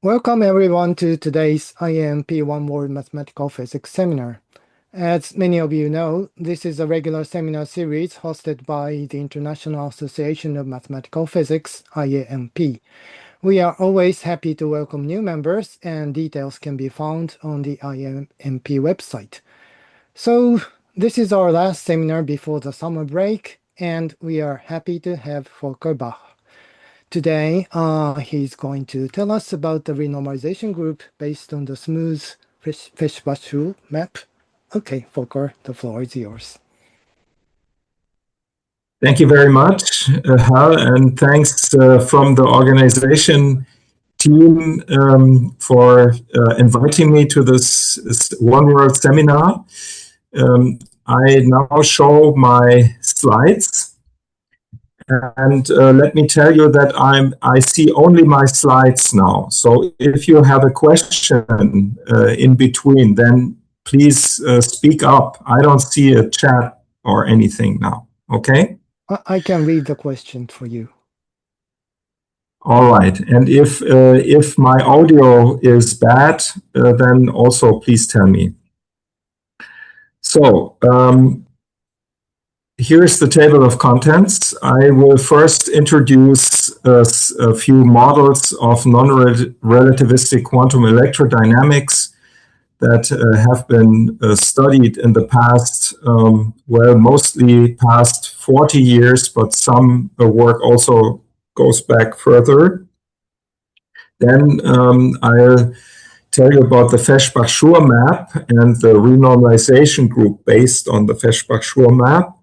Welcome everyone to today's IAMP One World Mathematical Physics seminar. As many of you know, this is a regular seminar series hosted by the International Association of Mathematical Physics, IAMP. We are always happy to welcome new members, and details can be found on the IAMP website. So this is our last seminar before the summer break, and we are happy to have Volker Bach. Today, he's going to tell us about the renormalization group based on the smooth Feshbach Schur map. Okay, Volker, the floor is yours. Thank you very much, Hal, and thanks from the organization team for inviting me to this One World seminar. I now show my slides. And let me tell you that I see only my slides now. So if you have a question in between, then please speak up. I don't see a chat or anything now. Okay? I can read the question for you. All right. And if my audio is bad, then also please tell me. So here's the table of contents. I will first introduce a few models of non-relativistic quantum electrodynamics that have been studied in the past, well, mostly past 40 years, but some work also goes back further. Then I'll tell you about the Feshbach Schur map and the renormalization group based on the Feshbach Schur map.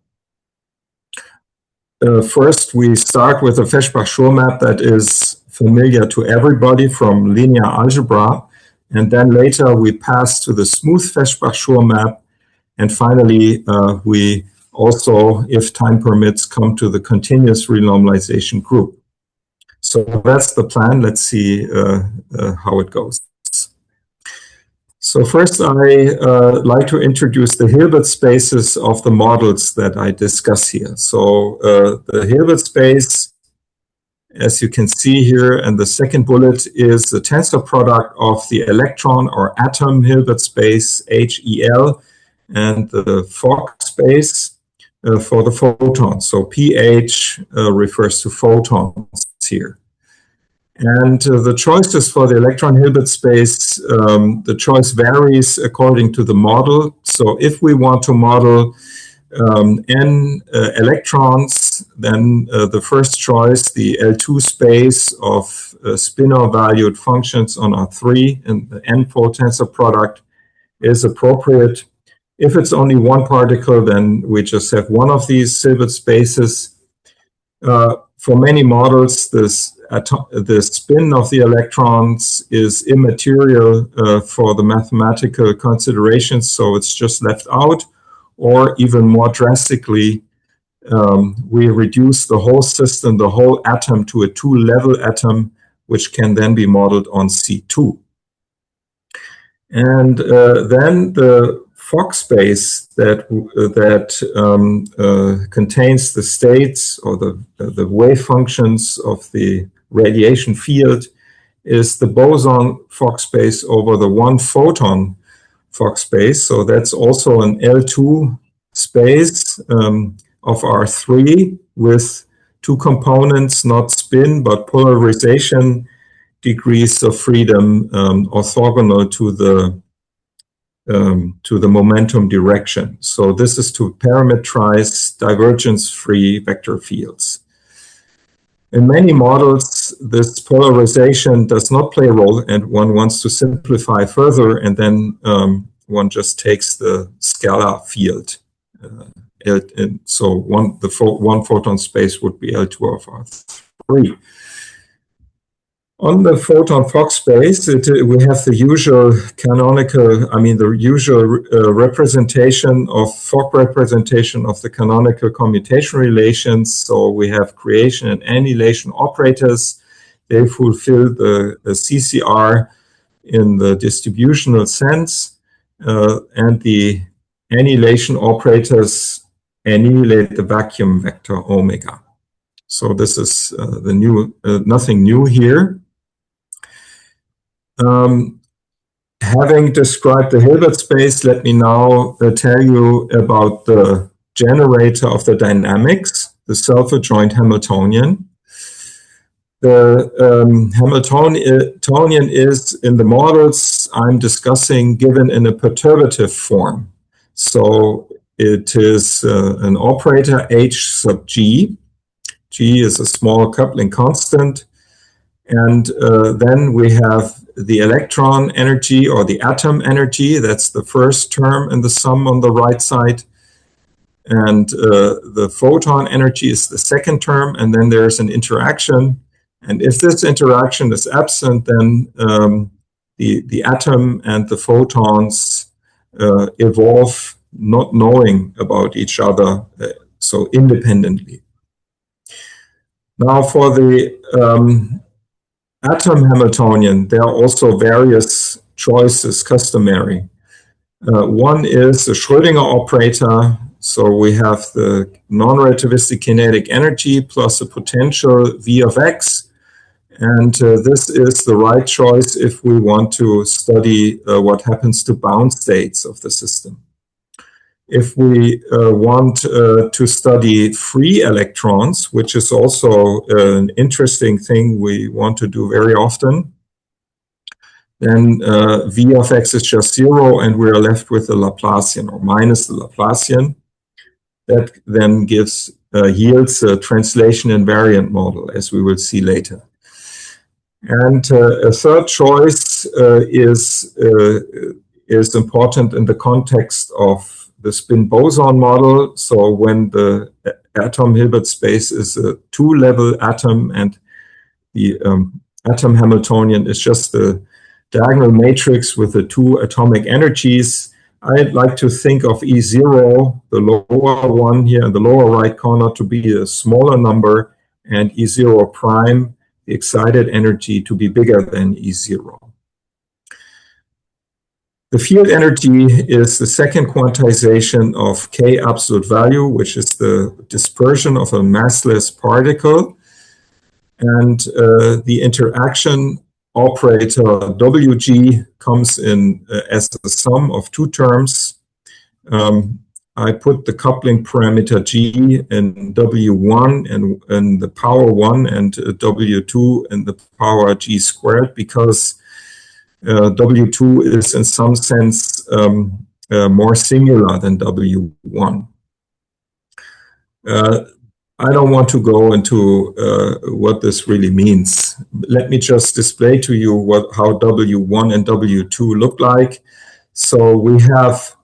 First, we start with a Feshbach Schur map that is familiar to everybody from linear algebra, and then later we pass to the smooth Feshbach Schur map, and finally we also, if time permits, come to the continuous renormalization group. So that's the plan. Let's see how it goes. So first, I like to introduce the Hilbert spaces of the models that I discuss here. So the Hilbert space, as you can see here, and the second bullet is the tensor product of the electron or atom Hilbert space, HEL, and the Fock space for the photon. So PH refers to photons here. And the choices for the electron Hilbert space, the choice varies according to the model. So if we want to model n electrons, then the first choice, the L2 space of spinor-valued functions on R3 and the n-fold tensor product is appropriate. If it's only one particle, then we just have one of these Hilbert spaces. For many models, the spin of the electrons is immaterial for the mathematical considerations, so it's just left out. Or even more drastically, we reduce the whole system, the whole atom, to a two-level atom, which can then be modeled on C2. And then the Fock space that contains the states or the wave functions of the radiation field is the boson Fock space over the one photon Fock space. So that's also an L2 space of R3 with two components, not spin, but polarization degrees of freedom orthogonal to the momentum direction. So this is to parametrize divergence-free vector fields. In many models, this polarization does not play a role, and one wants to simplify further, and then one just takes the scalar field. So one photon space would be L2 of R3. On the photon Fock space, we have the usual canonical, the usual representation of Fock representation of the canonical commutation relations. So we have creation and annihilation operators. They fulfill the CCR in the distributional sense, and the annihilation operators annihilate the vacuum vector omega. So this is the new, nothing new here. Having described the Hilbert space, let me now tell you about the generator of the dynamics, the self-adjoint Hamiltonian. The Hamiltonian is, in the models I'm discussing, given in a perturbative form. So it is an operator H sub G. G is a small coupling constant. And then we have the electron energy or the atom energy. That's the first term in the sum on the right side. And the photon energy is the second term. And then there's an interaction. And if this interaction is absent, then the atom and the photons evolve not knowing about each other, so independently. Now for the atom Hamiltonian, there are also various choices customary. One is the Schrödinger operator. So we have the non-relativistic kinetic energy plus a potential V of x. And this is the right choice if we want to study what happens to bound states of the system. If we want to study free electrons, which is also an interesting thing we want to do very often, then V of x is just 0, and we're left with the Laplacian, or minus the Laplacian. That then yields a translation invariant model, as we will see later. And a third choice is important in the context of the spin boson model. So when the atom Hilbert space is a two-level atom and the atom Hamiltonian is just the diagonal matrix with the two atomic energies, I'd like to think of E0, the lower one here in the lower right corner, to be a smaller number, and E0 prime, the excited energy, to be bigger than E0. The field energy is the second quantization of K absolute value, which is the dispersion of a massless particle. And the interaction operator WG comes in as the sum of two terms. I put the coupling parameter G in W1 and the power 1 and W2 in the power G squared, because W2 is in some sense more singular than W1. I don't want to go into what this really means. Let me just display to you how W1 and W2 look like. So we have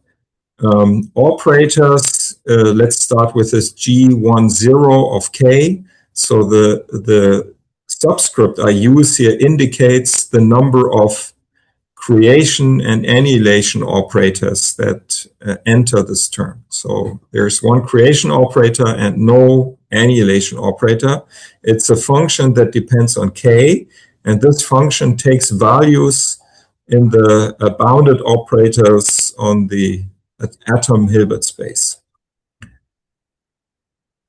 operators. Let's start with this G10 of K. So the subscript I use here indicates the number of creation and annihilation operators that enter this term. So there's one creation operator and no annihilation operator. It's a function that depends on K, and this function takes values in the bounded operators on the atom Hilbert space.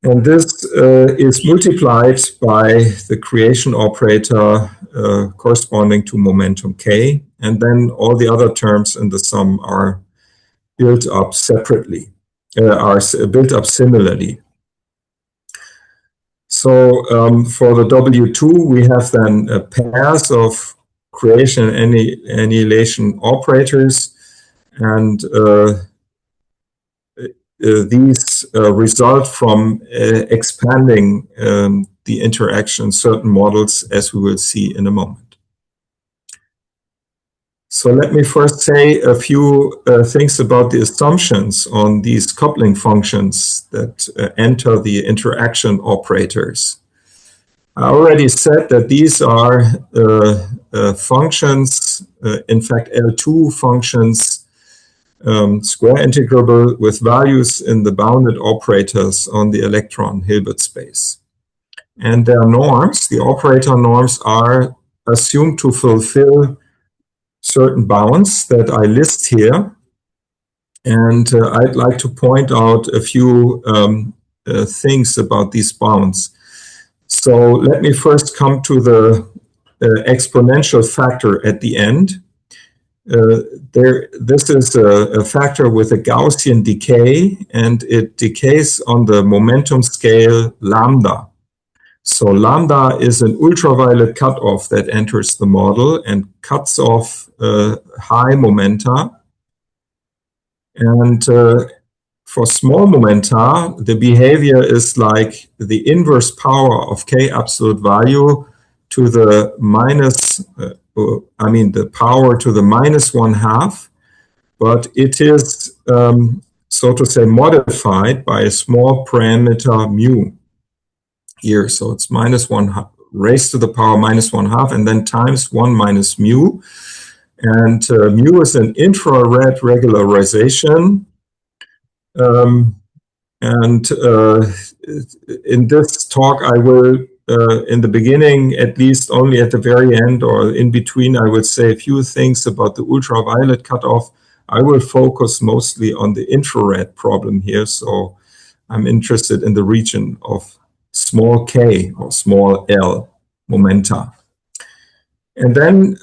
And this is multiplied by the creation operator corresponding to momentum K, and then all the other terms in the sum are built up separately, are built up similarly. So for the W2, we have then pairs of creation and annihilation operators, and these result from expanding the interaction certain models, as we will see in a moment. So let me first say a few things about the assumptions on these coupling functions that enter the interaction operators. I already said that these are functions, in fact L2 functions, square integrable with values in the bounded operators on the electron Hilbert space. And their norms, the operator norms, are assumed to fulfill certain bounds that I list here. And I'd like to point out a few things about these bounds. So let me first come to the exponential factor at the end. This is a factor with a Gaussian decay, and it decays on the momentum scale lambda. So lambda is an ultraviolet cutoff that enters the model and cuts off high momenta. And for small momenta, the behavior is like the inverse power of k absolute value to the minus, the power to the minus 1/2, but it is, so to say, modified by a small parameter mu here. So it's minus 1/2 raised to the power minus 1/2 and then times 1 minus mu. And mu is an infrared regularization. In this talk, I will, in the beginning, at least only at the very end or in between, I will say a few things about the ultraviolet cutoff. I will focus mostly on the infrared problem here. So I'm interested in the region of small k or small l momenta. And then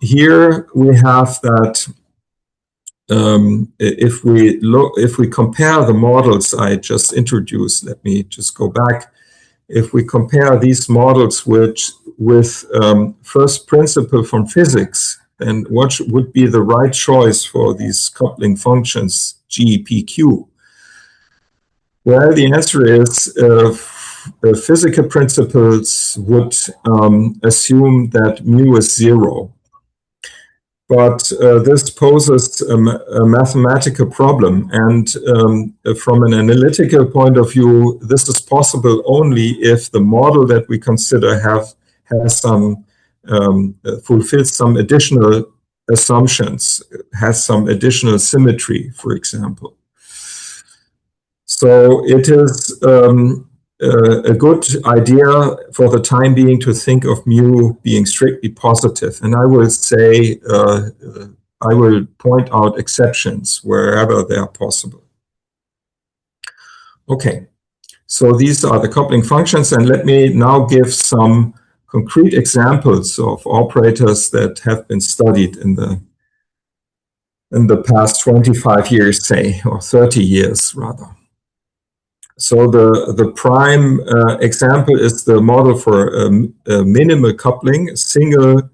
here we have that if we compare the models I just introduced, let me just go back. If we compare these models with first principle from physics, then what would be the right choice for these coupling functions G, P, Q? Well, the answer is physical principles would assume that mu is 0. But this poses a mathematical problem. And from an analytical point of view, this is possible only if the model that we consider fulfills some additional assumptions, has some additional symmetry, for example. So it is a good idea for the time being to think of mu being strictly positive. And I will say, I will point out exceptions wherever they are possible. Okay, so these are the coupling functions. And let me now give some concrete examples of operators that have been studied in the past 25 years, say, or 30 years rather. So the prime example is the model for minimal coupling, a single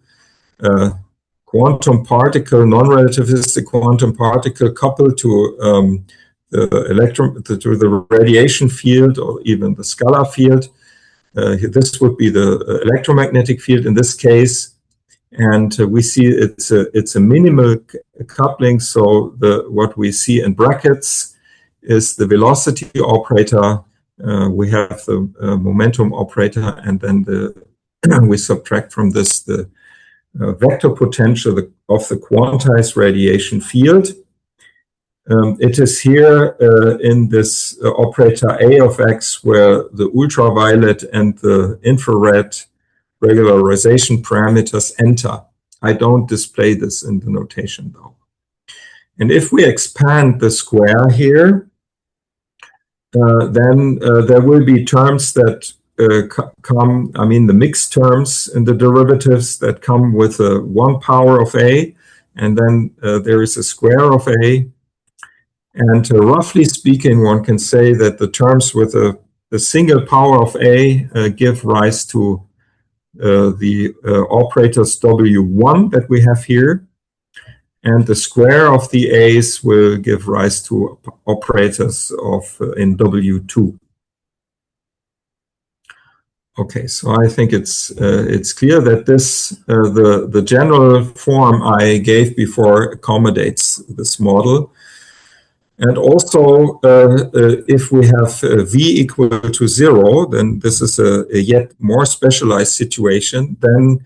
quantum particle, non-relativistic quantum particle coupled to the radiation field or even the scalar field. This would be the electromagnetic field in this case, and we see it's a minimal coupling. So what we see in brackets is the velocity operator. We have the momentum operator, and then we subtract from this the vector potential of the quantized radiation field. It is here in this operator A of x where the ultraviolet and the infrared regularization parameters enter. I don't display this in the notation though. And if we expand the square here, then there will be terms that come, the mixed terms in the derivatives that come with 1 power of a, and then there is a square of a. And roughly speaking, one can say that the terms with a single power of a give rise to the operators W1 that we have here. And the square of the a's will give rise to operators in W2. Okay, so I think it's clear that this the general form I gave before accommodates this model. And also, if we have V equal to 0, then this is a yet more specialized situation. Then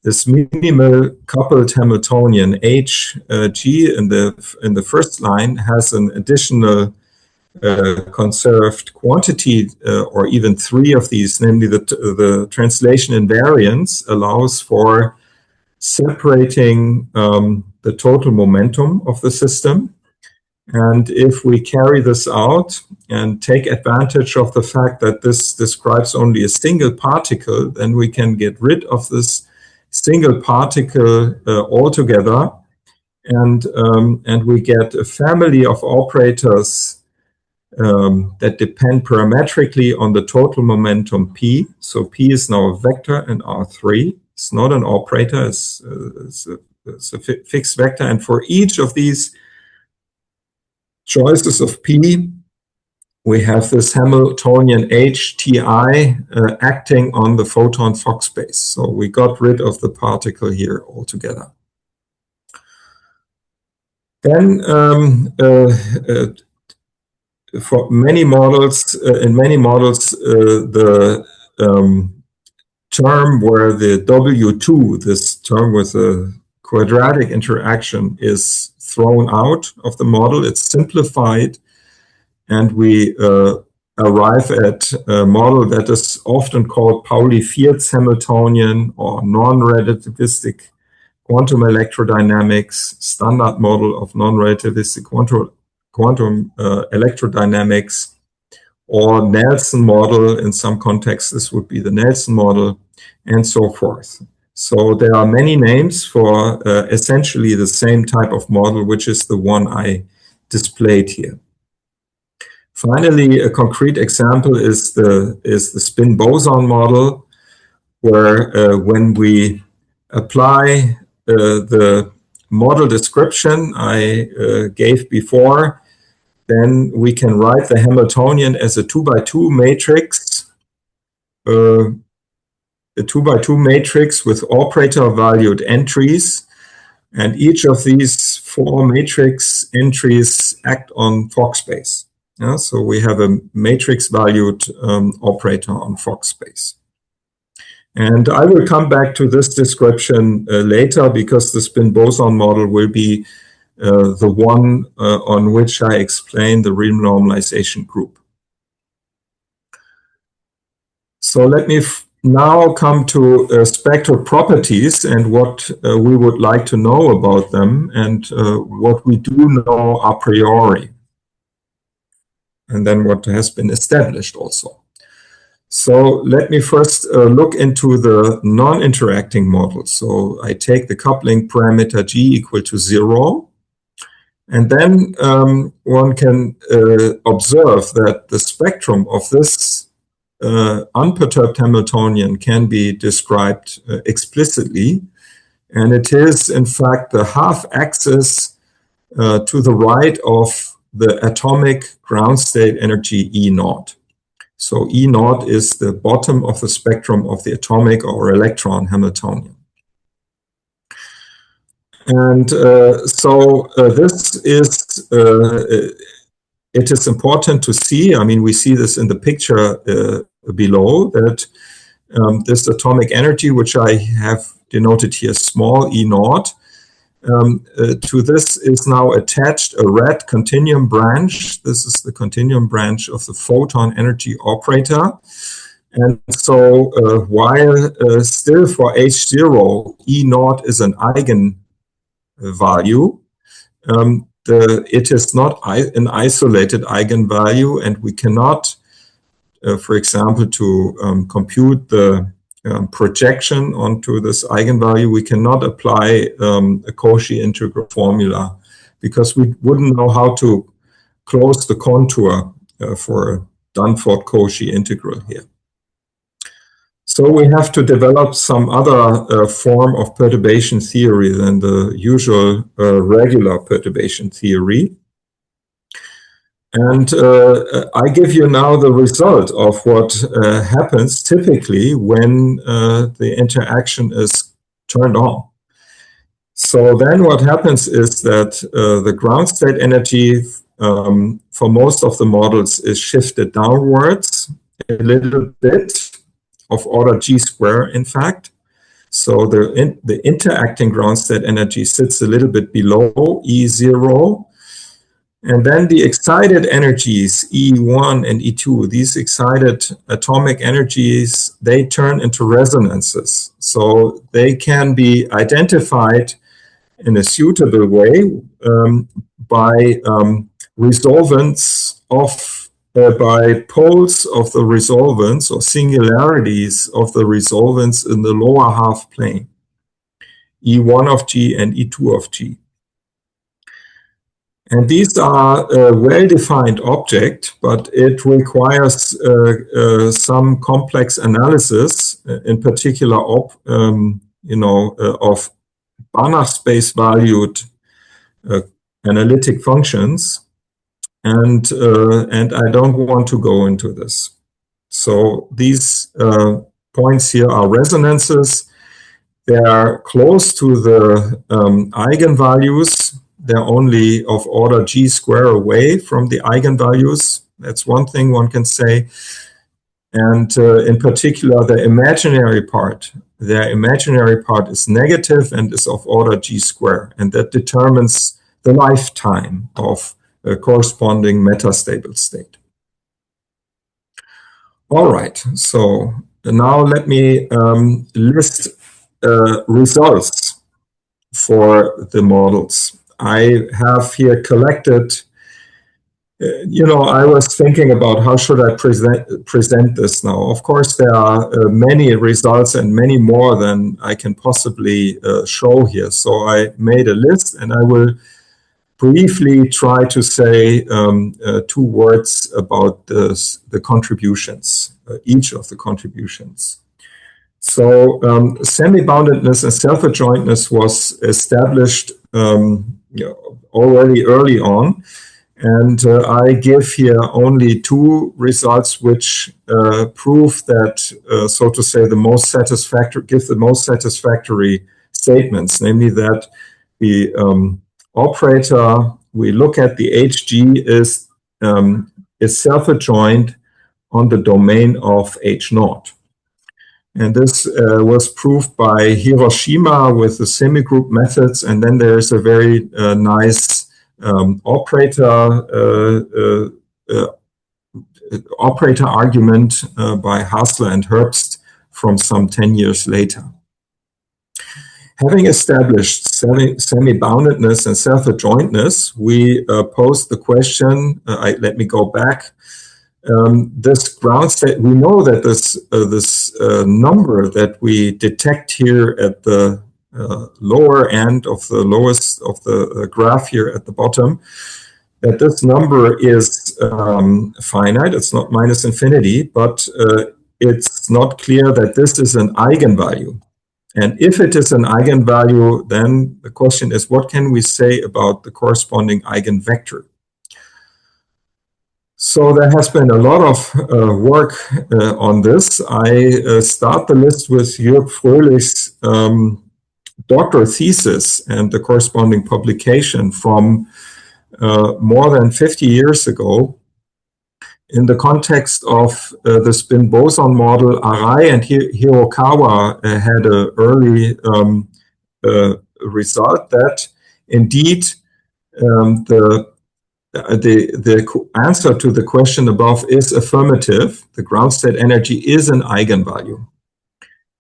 this minimal coupled Hamiltonian Hg in the first line has an additional conserved quantity, or even 3 of these, namely the translation invariance allows for separating the total momentum of the system. And if we carry this out and take advantage of the fact that this describes only a single particle, then we can get rid of this single particle altogether, and we get a family of operators that depend parametrically on the total momentum P. So P is now a vector in R3. It's not an operator, it's a fixed vector. And for each of these choices of P, we have this Hamiltonian HTI acting on the photon Fock space. So we got rid of the particle here altogether. Then for many models, in many models, the term where the W2, this term with a quadratic interaction, is thrown out of the model. It's simplified, and we arrive at a model that is often called Pauli Fierz Hamiltonian or non-relativistic quantum electrodynamics, standard model of non-relativistic quantum electrodynamics, or Nelson model. In some contexts, this would be the Nelson model, and so forth. So there are many names for essentially the same type of model, which is the one I displayed here. Finally, a concrete example is the spin boson model, where when we apply the model description I gave before, then we can write the Hamiltonian as a 2x2 matrix, a 2x2 matrix with operator-valued entries, and each of these 4 matrix entries act on Fock space. Yeah, so we have a matrix-valued operator on Fock space. And I will come back to this description later, because the spin boson model will be the one on which I explain the renormalization group. So let me now come to spectral properties and what we would like to know about them, and what we do know a priori, and then what has been established also. So let me first look into the non-interacting model. So I take the coupling parameter G equal to 0. And then one can observe that the spectrum of this unperturbed Hamiltonian can be described explicitly. And it is, in fact, the half-axis to the right of the atomic ground state energy E0. So E0 is the bottom of the spectrum of the atomic or electron Hamiltonian. And this is, it is important to see, I mean, we see this in the picture below, that this atomic energy, which I have denoted here small E0, to this is now attached a red continuum branch. This is the continuum branch of the photon energy operator. And so while still for H0, E0 is an eigenvalue, it is not an isolated eigenvalue, and we cannot, for example, to compute the projection onto this eigenvalue, we cannot apply a Cauchy integral formula, because we wouldn't know how to close the contour for a Dunford Cauchy integral here. So we have to develop some other form of perturbation theory than the usual regular perturbation theory. And I give you now the result of what happens typically when the interaction is turned on. So then what happens is that the ground state energy for most of the models is shifted downwards a little bit, of order g square, in fact. So the interacting ground state energy sits a little bit below E0. And then the excited energies, E1 and E2, these excited atomic energies, they turn into resonances. So they can be identified in a suitable way by resolvents by poles of the resolvents or singularities of the resolvents in the lower half plane, E1 of G and E2 of G. And these are a well-defined object, but it requires some complex analysis, in particular of Banach space valued analytic functions, and I don't want to go into this. So these points here are resonances. They are close to the eigenvalues. They're only of order G square away from the eigenvalues. That's one thing one can say. And in particular, the imaginary part. Their imaginary part is negative and is of order G square. And that determines the lifetime of a corresponding metastable state. All right, so now let me list results for the models. I have here collected, I was thinking about how should I present this now. Of course, there are many results and many more than I can possibly show here. So I made a list, and I will briefly try to say 2 words about the contributions, each of the contributions. So semi-boundedness and self-adjointness was established already early on. And I give here only 2 results which prove that, so to say, give the most satisfactory statements, namely that the operator we look at, the HG, is self-adjoint on the domain of H0. And this was proved by Hiroshima with the semigroup methods. And then there's a very nice operator argument by Hassler and Herbst from some 10 years later. Having established semi-boundedness and self-adjointness, we posed the question, let me go back. This ground state, we know that this number that we detect here at the lower end of the lowest of the graph here at the bottom, that this number is finite. It's not minus infinity, but it's not clear that this is an eigenvalue. And if it is an eigenvalue, then the question is, what can we say about the corresponding eigenvector? So there has been a lot of work on this. I start the list with Jörg Fröhlich's doctoral thesis and the corresponding publication from more than 50 years ago. In the context of the spin boson model, Arai and Hirokawa had an early result that indeed the answer to the question above is affirmative. The ground state energy is an eigenvalue.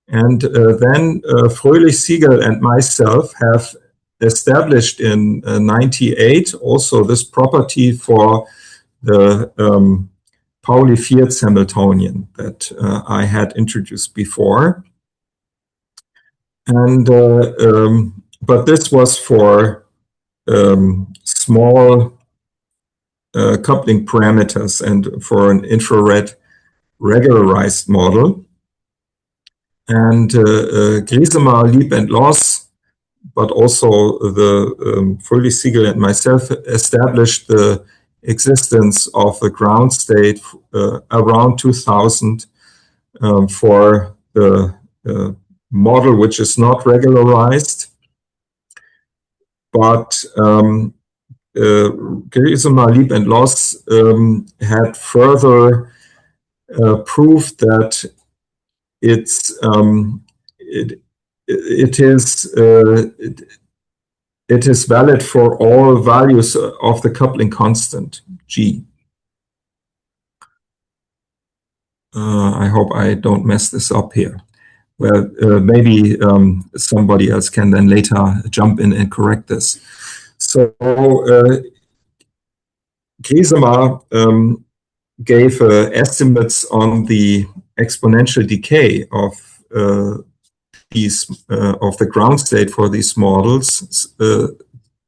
And then Fröhlich, Siegel, and myself have established in 98 also this property for the Pauli Fierz Hamiltonian that I had introduced before. And but this was for small coupling parameters and for an infrared regularized model. And Griesemer, Lieb, and Loss, but also the Fröhlich, Siegel, and myself established the existence of the ground state around 2000 for the model which is not regularized. But Griesemer, Lieb, and Loss had further proved that it is valid for all values of the coupling constant, G. I hope I don't mess this up here. Well, maybe somebody else can then later jump in and correct this. So Griesemer gave estimates on the exponential decay of of the ground state for these models.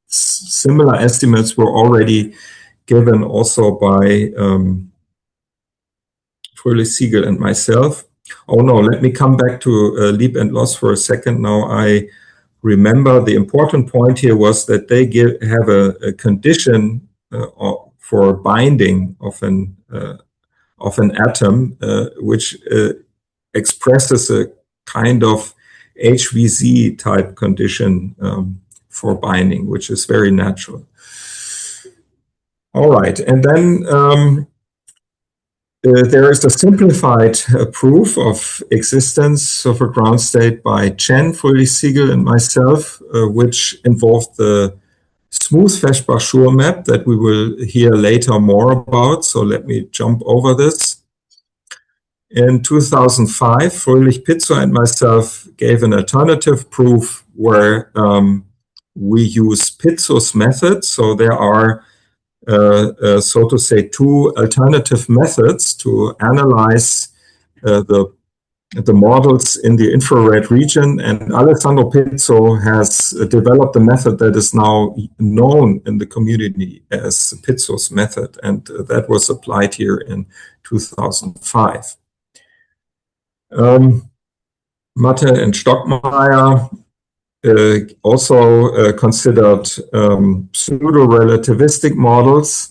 Similar estimates were already given also by Fröhlich-Siegel and myself. Oh no, let me come back to leap and loss for a second. Now I remember the important point here was that they have a condition for binding of an atom, which expresses a kind of HVZ type condition for binding, which is very natural. All right, and then there is a simplified proof of existence of a ground state by Chen, Fröhlich-Siegel, and myself, which involved the smooth Feshbach Schur map that we will hear later more about. So let me jump over this. In 2005, Fröhlich, Pizzo, and myself gave an alternative proof where we use Pizzo's method. So there are so to say, two alternative methods to analyze the models in the infrared region. And Alessandro Pizzo has developed a method that is now known in the community as Pizzo's method. And that was applied here in 2005. Matte and Stockmeier also considered pseudo-relativistic models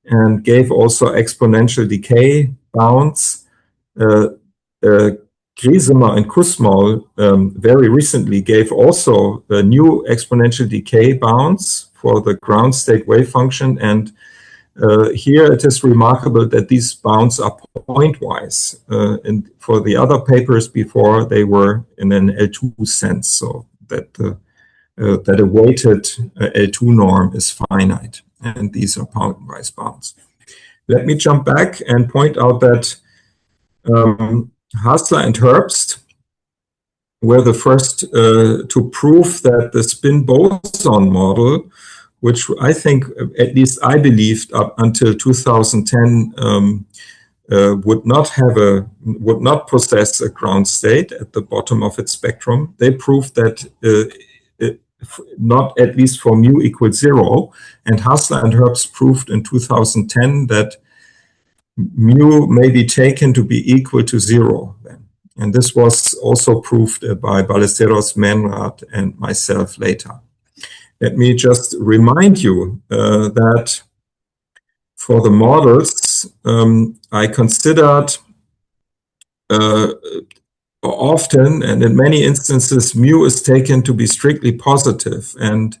and gave also exponential decay bounds. Griesemer and Kussmaul very recently gave also new exponential decay bounds for the ground state wave function. And here it is remarkable that these bounds are pointwise. And for the other papers before, they were in an L2 sense. So that a weighted L2 norm is finite, and these are pointwise bounds. Let me jump back and point out that Hassler and Herbst were the first to prove that the spin boson model, which I think, at least I believed up until 2010, would not possess a ground state at the bottom of its spectrum. They proved that not at least for mu equals 0, and Hassler and Herbst proved in 2010 that mu may be taken to be equal to 0 then. And this was also proved by Ballesteros, Menrad, and myself later. Let me just remind you that for the models, I considered often, and in many instances, mu is taken to be strictly positive, and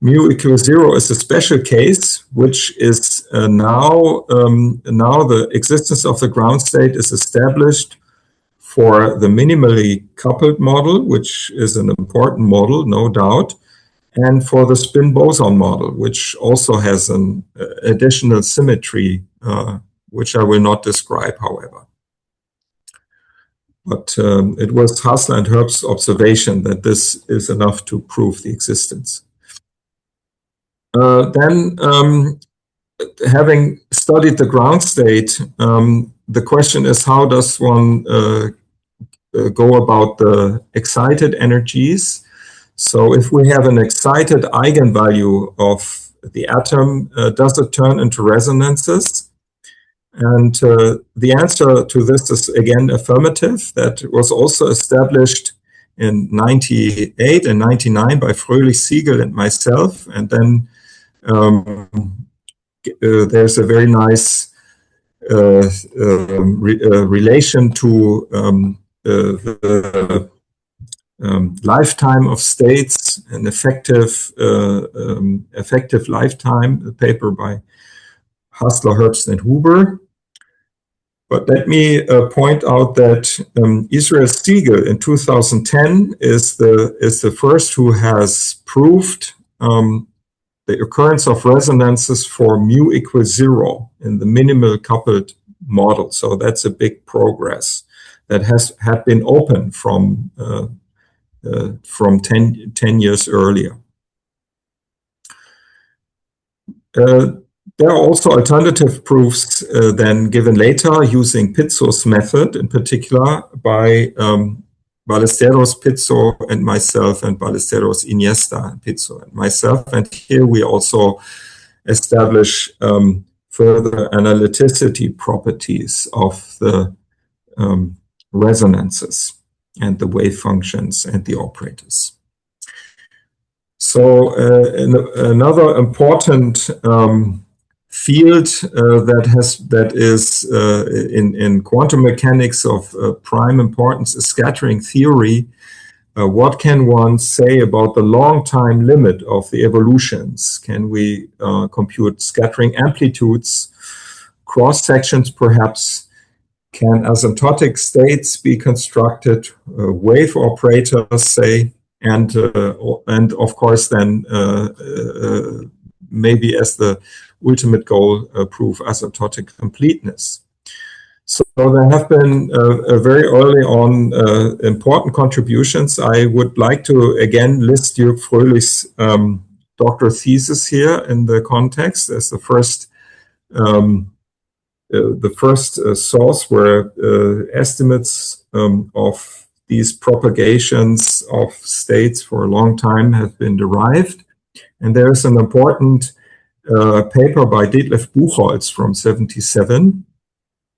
mu equals 0 is a special case, which is now the existence of the ground state is established for the minimally coupled model, which is an important model, no doubt, and for the spin boson model, which also has an additional symmetry, which I will not describe, however. But it was Hassler and Herbst's observation that this is enough to prove the existence. Then, having studied the ground state, the question is, how does one go about the excited energies? So if we have an excited eigenvalue of the atom, does it turn into resonances? And the answer to this is, again, affirmative. That was also established in 98 and 99 by Fröhlich-Siegel and myself. And then there's a very nice relation to the lifetime of states and effective lifetime, a paper by Hassler, Herbst, and Huber. But let me point out that Israel Siegel in 2010 is the first who has proved the occurrence of resonances for mu equals 0 in the minimal coupled model. So that's a big progress that had been open from 10 years earlier. There are also alternative proofs then given later using Pizzo's method, in particular by Ballesteros, Pizzo, and myself, and Ballesteros, Iniesta, Pizzo, and myself. And here we also establish further analyticity properties of the resonances and the wave functions and the operators. So another important field that is in quantum mechanics of prime importance is scattering theory. What can one say about the long time limit of the evolutions? Can we compute scattering amplitudes, cross sections perhaps? Can asymptotic states be constructed, wave operators say, and of course then maybe as the ultimate goal prove asymptotic completeness. So there have been very early on important contributions. I would like to again list Jörg Fröhlich's doctoral thesis here in the context as the first source where estimates of these propagations of states for a long time have been derived. And there's an important paper by Detlef Buchholz from 1977,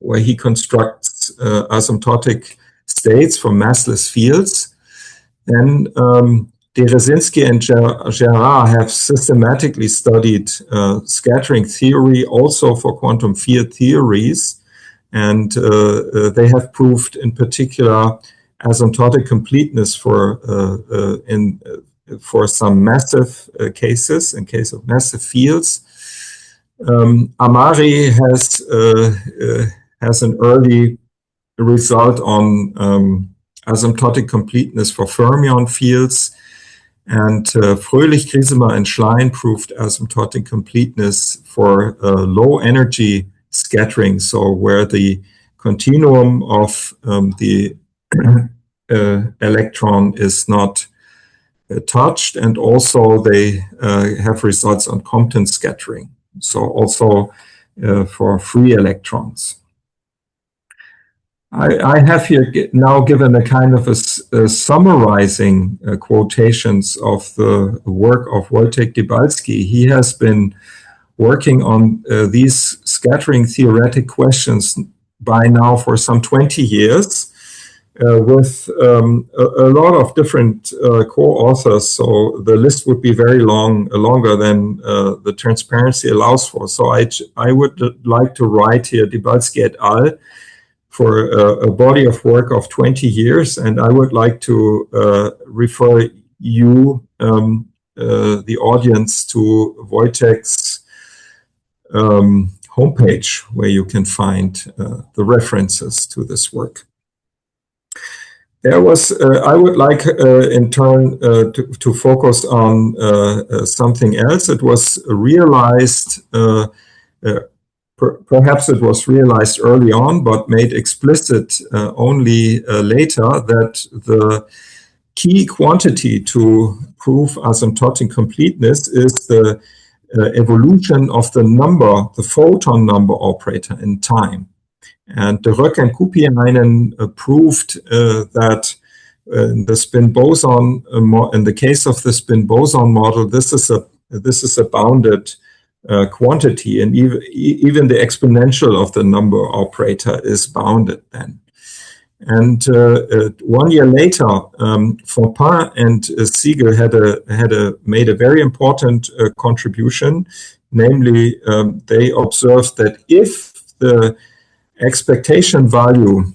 where he constructs asymptotic states from massless fields. Then Derezinski and Gerard have systematically studied scattering theory also for quantum field theories, and they have proved in particular asymptotic completeness for some massive cases, in case of massive fields. Amari has an early result on asymptotic completeness for fermion fields, and Fröhlich, Griesemer, and Schlein proved asymptotic completeness for low energy scattering, so where the continuum of the electron is not touched, and also they have results on Compton scattering, so also for free electrons. I have here now given a kind of a summarizing quotations of the work of Wojtek Dybalski. He has been working on these scattering theoretic questions by now for some 20 years. With a lot of different co-authors, so the list would be very longer than the transparency allows for. So I would like to write here Dybalski et al. For a body of work of 20 years, and I would like to refer you, the audience, to Wojtek's homepage, where you can find the references to this work. There was, I would like in turn to focus on something else. It was realized, perhaps it was realized early on, but made explicit only later, that the key quantity to prove asymptotic completeness is the evolution of the number, the photon number operator in time. And de Röck and Kupiainen proved that in the spin boson, in the case of the spin boson model, this is a bounded quantity, and even the exponential of the number operator is bounded then. And 1 year later, Fonpin and Siegel made a very important contribution, namely they observed that if the expectation value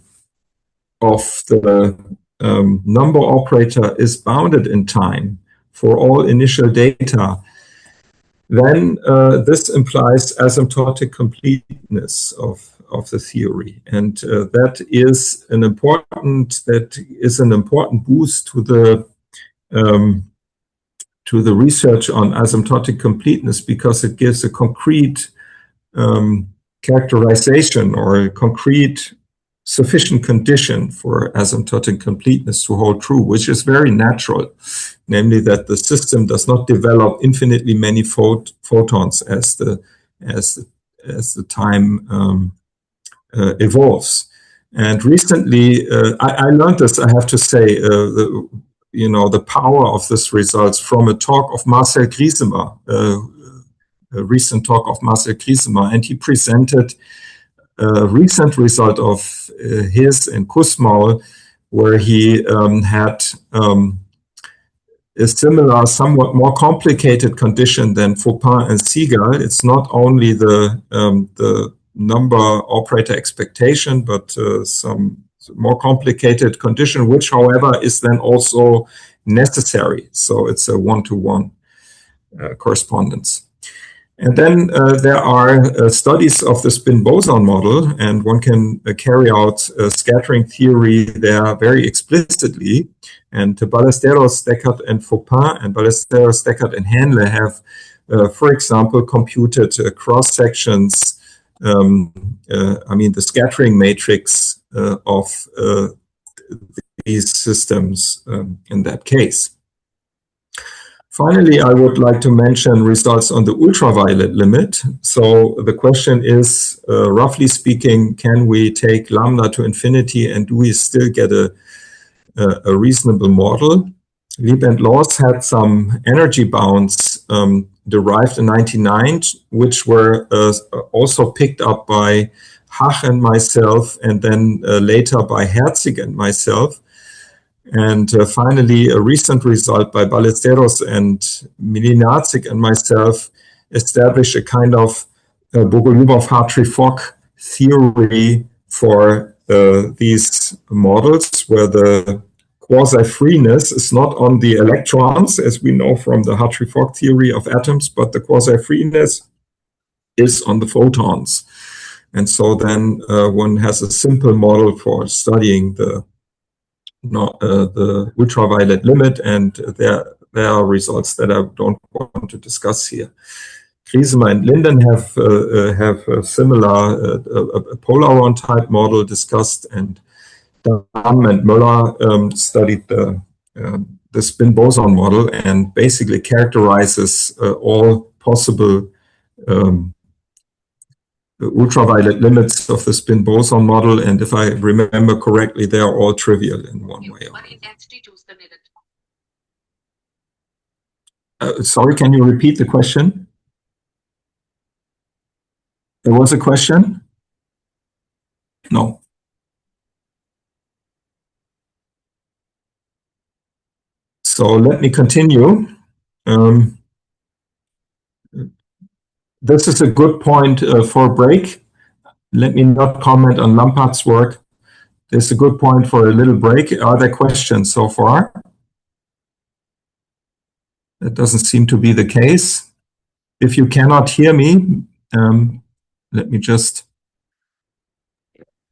of the number operator is bounded in time for all initial data, then this implies asymptotic completeness of the theory, and that is an important boost to the research on asymptotic completeness, because it gives a concrete characterization or a concrete sufficient condition for asymptotic completeness to hold true, which is very natural, namely that the system does not develop infinitely many photons as the as the time evolves. And recently, I learned this, I have to say, the power of this results from a talk of Marcel Griesemer, a recent talk of Marcel Griesemer, and he presented a recent result of his and Kussmaul, where he had a similar, somewhat more complicated condition than Fopin and Seagal. It's not only the number operator expectation, but some more complicated condition, which, however, is then also necessary. So it's a one-to-one correspondence. And then there are studies of the spin boson model, and one can carry out scattering theory there very explicitly. And Ballesteros, Deckard, and Fopin, and Ballesteros, Deckard, and Hanle have, for example, computed cross sections. The scattering matrix of these systems in that case. Finally, I would like to mention results on the ultraviolet limit. So the question is, roughly speaking, can we take lambda to infinity and do we still get a reasonable model? Lieb and Laws had some energy bounds derived in 1999, which were also picked up by Hach and myself, and then later by Herzig and myself. And finally, a recent result by Ballesteros and Milinarczyk and myself established a kind of Bogoliubov-Hartree-Fock theory for these models, where the quasi-freeness is not on the electrons, as we know from the Hartree-Fock theory of atoms, but the quasi-freeness is on the photons. And so then one has a simple model for studying the ultraviolet limit, and there are results that I don't want to discuss here. Griesemer and Linden have a similar Polaron type model discussed, and Damm and Möller studied the spin boson model and basically characterizes all possible ultraviolet limits of the spin boson model, and if I remember correctly, they are all trivial in one way. Sorry, can you repeat the question? There was a question? No. So let me continue. This is a good point for a break. Let me not comment on Lampart's work. This is a good point for a little break. Are there questions so far? That doesn't seem to be the case. If you cannot hear me, let me just...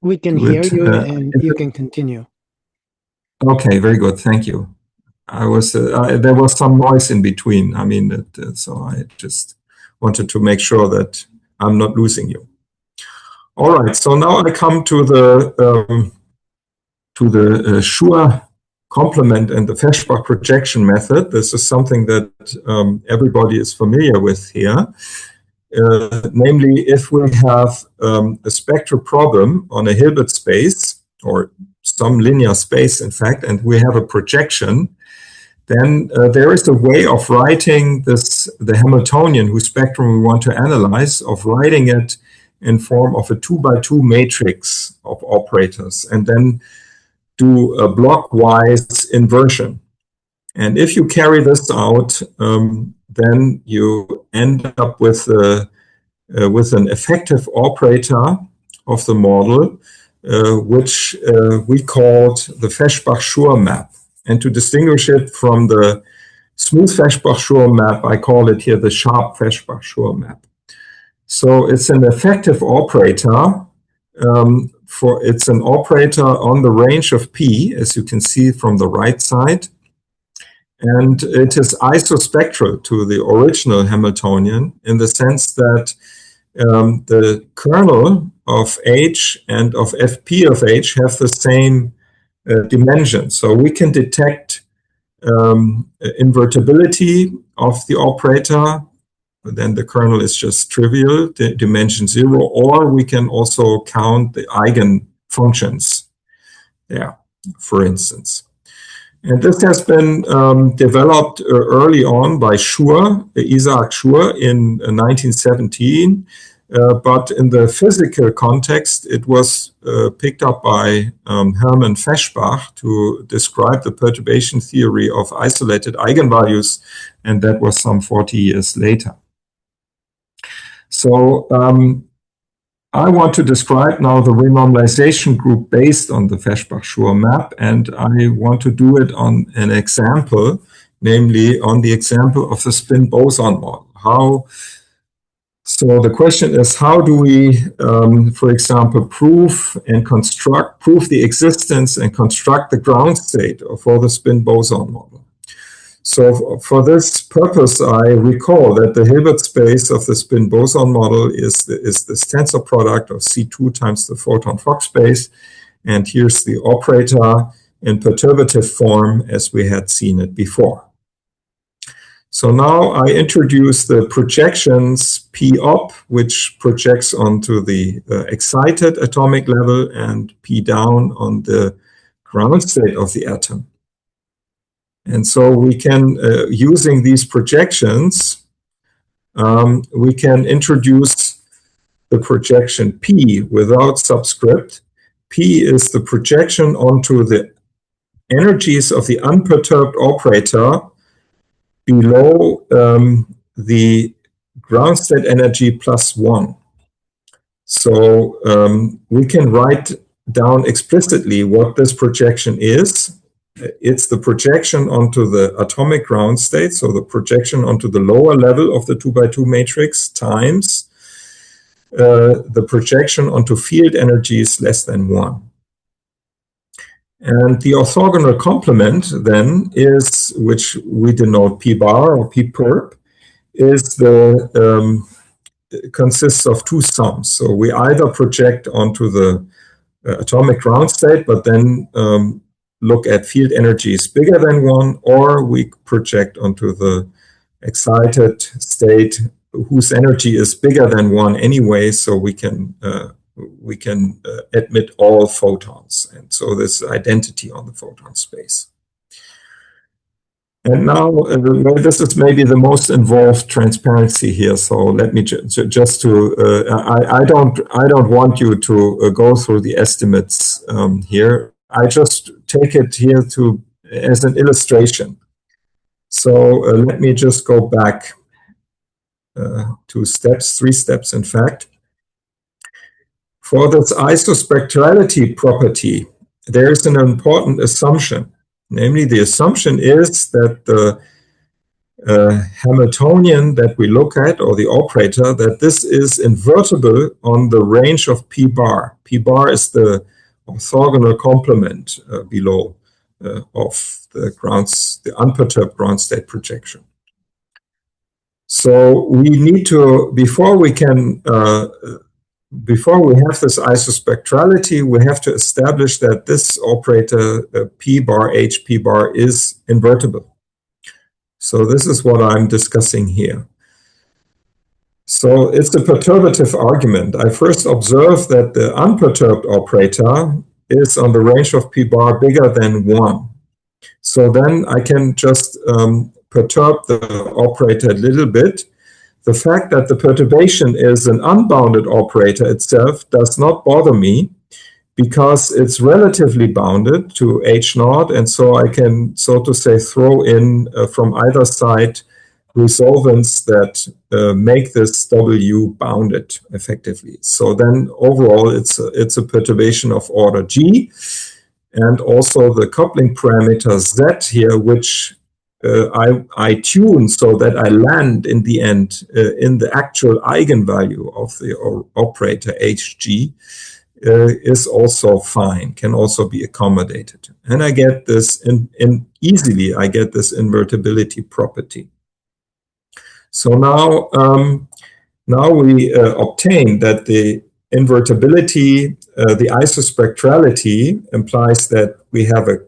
We can hear you and you can continue. Okay, very good. Thank you. There was some noise in between. I mean, so I just wanted to make sure that I'm not losing you. All right, so now I come to the Schur complement and the Feshbach projection method. This is something that everybody is familiar with here. Namely, if we have a spectral problem on a Hilbert space, or some linear space, in fact, and we have a projection, then there is a way of writing the Hamiltonian, whose spectrum we want to analyze, of writing it in form of a 2x2 matrix of operators, and then do a blockwise inversion. And if you carry this out, then you end up with an effective operator of the model, which we called the Feshbach Schur map. And to distinguish it from the smooth Feshbach Schur map, I call it here the sharp Feshbach Schur map. So it's an effective operator. It's an operator on the range of P, as you can see from the right side. And it is isospectral to the original Hamiltonian in the sense that the kernel of H and of Fp of H have the same dimension. So we can detect invertibility of the operator then the kernel is just trivial, dimension 0, or we can also count the eigenfunctions there, for instance. And this has been developed early on by Schur, Isaac Schur, in 1917. But in the physical context, it was picked up by Hermann Feshbach to describe the perturbation theory of isolated eigenvalues, and that was some 40 years later. So I want to describe now the renormalization group based on the Feshbach Schur map, and I want to do it on an example, namely on the example of the spin boson model. So the question is, how do we, for example, prove the existence and construct the ground state for the spin boson model? So for this purpose, I recall that the Hilbert space of the spin boson model is this tensor product of C2 times the photon-Fock space. And here's the operator in perturbative form as we had seen it before. So now I introduce the projections P up, which projects onto the excited atomic level, and P down on the ground state of the atom. And so we can, using these projections, we can introduce the projection P without subscript. P is the projection onto the energies of the unperturbed operator below the ground state energy plus 1. So we can write down explicitly what this projection is. It's the projection onto the atomic ground state, so the projection onto the lower level of the 2x2 matrix times the projection onto field energies less than 1. And the orthogonal complement then is, which we denote P bar or P perp, is consists of two sums. So we either project onto the atomic ground state, but then look at field energies bigger than 1, or we project onto the excited state whose energy is bigger than 1 anyway, so we can admit all photons. And so this identity on the photon space. And now, this is maybe the most involved transparency here. So let me just to, I don't want you to go through the estimates here. I just take it here as an illustration. So let me just go back 2 steps, 3 steps, in fact. For this isospectrality property, there is an important assumption. Namely, the assumption is that the Hamiltonian that we look at, or the operator, that this is invertible on the range of P bar. P bar is the orthogonal complement below of the unperturbed ground state projection. So we need to, before we have this isospectrality, we have to establish that this operator, P bar H P bar, is invertible. So this is what I'm discussing here. So it's a perturbative argument. I first observe that the unperturbed operator is on the range of P bar bigger than 1. So then I can just perturb the operator a little bit. The fact that the perturbation is an unbounded operator itself does not bother me, because it's relatively bounded to H0, and so I can, so to say, throw in from either side resolvents that make this W bounded effectively. So then overall it's a perturbation of order G, and also the coupling parameter Z here, which I tune so that I land in the end in the actual eigenvalue of the operator Hg, is also fine, can also be accommodated. And I get this easily, I get this invertibility property. So now, we obtain that the invertibility, the isospectrality implies that we have a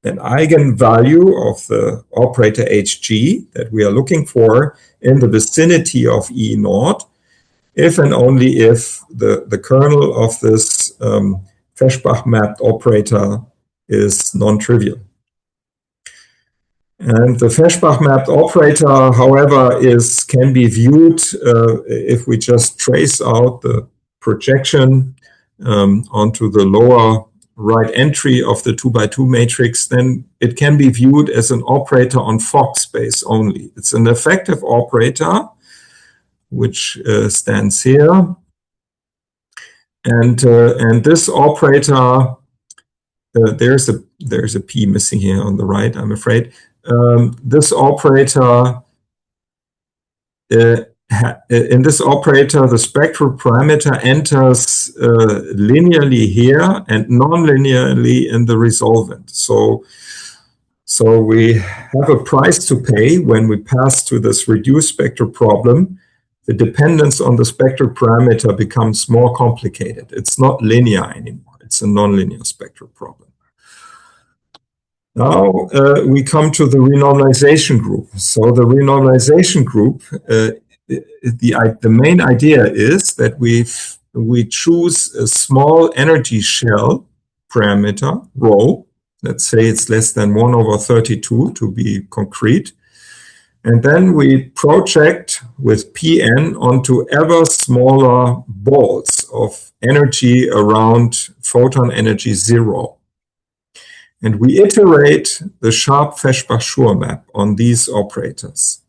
an eigenvalue of the operator Hg that we are looking for in the vicinity of E naught, if and only if the kernel of this Feshbach mapped operator is non-trivial. And the Feshbach mapped operator, however, can be viewed if we just trace out the projection onto the lower right entry of the 2x2 matrix, then it can be viewed as an operator on Fock space only. It's an effective operator, which stands here. And this operator, there's a P missing here on the right, I'm afraid. This operator, in this operator, the spectral parameter enters linearly here and non-linearly in the resolvent. So we have a price to pay when we pass to this reduced spectral problem. The dependence on the spectral parameter becomes more complicated. It's not linear anymore. It's a nonlinear spectral problem. Now we come to the renormalization group. So the renormalization group, the main idea is that we choose a small energy shell parameter, rho. Let's say it's less than 1/32 to be concrete. And then we project with Pn onto ever smaller balls of energy around photon energy 0. And we iterate the sharp Feshbach Schur map on these operators.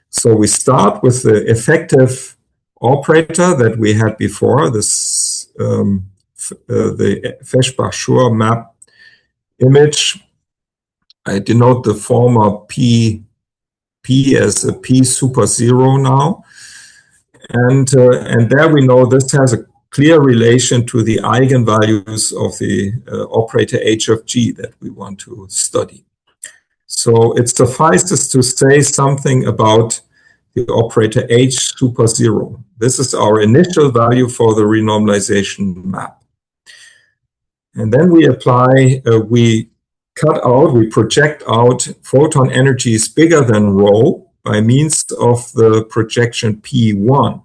So we start with the effective operator that we had before, this the Feshbach Schur map image. I denote the former P as a P super 0 now. And there we know this has a clear relation to the eigenvalues of the operator H of G that we want to study. So it suffices to say something about the operator H super 0. This is our initial value for the renormalization map. And then we apply, we project out photon energies bigger than rho by means of the projection P1.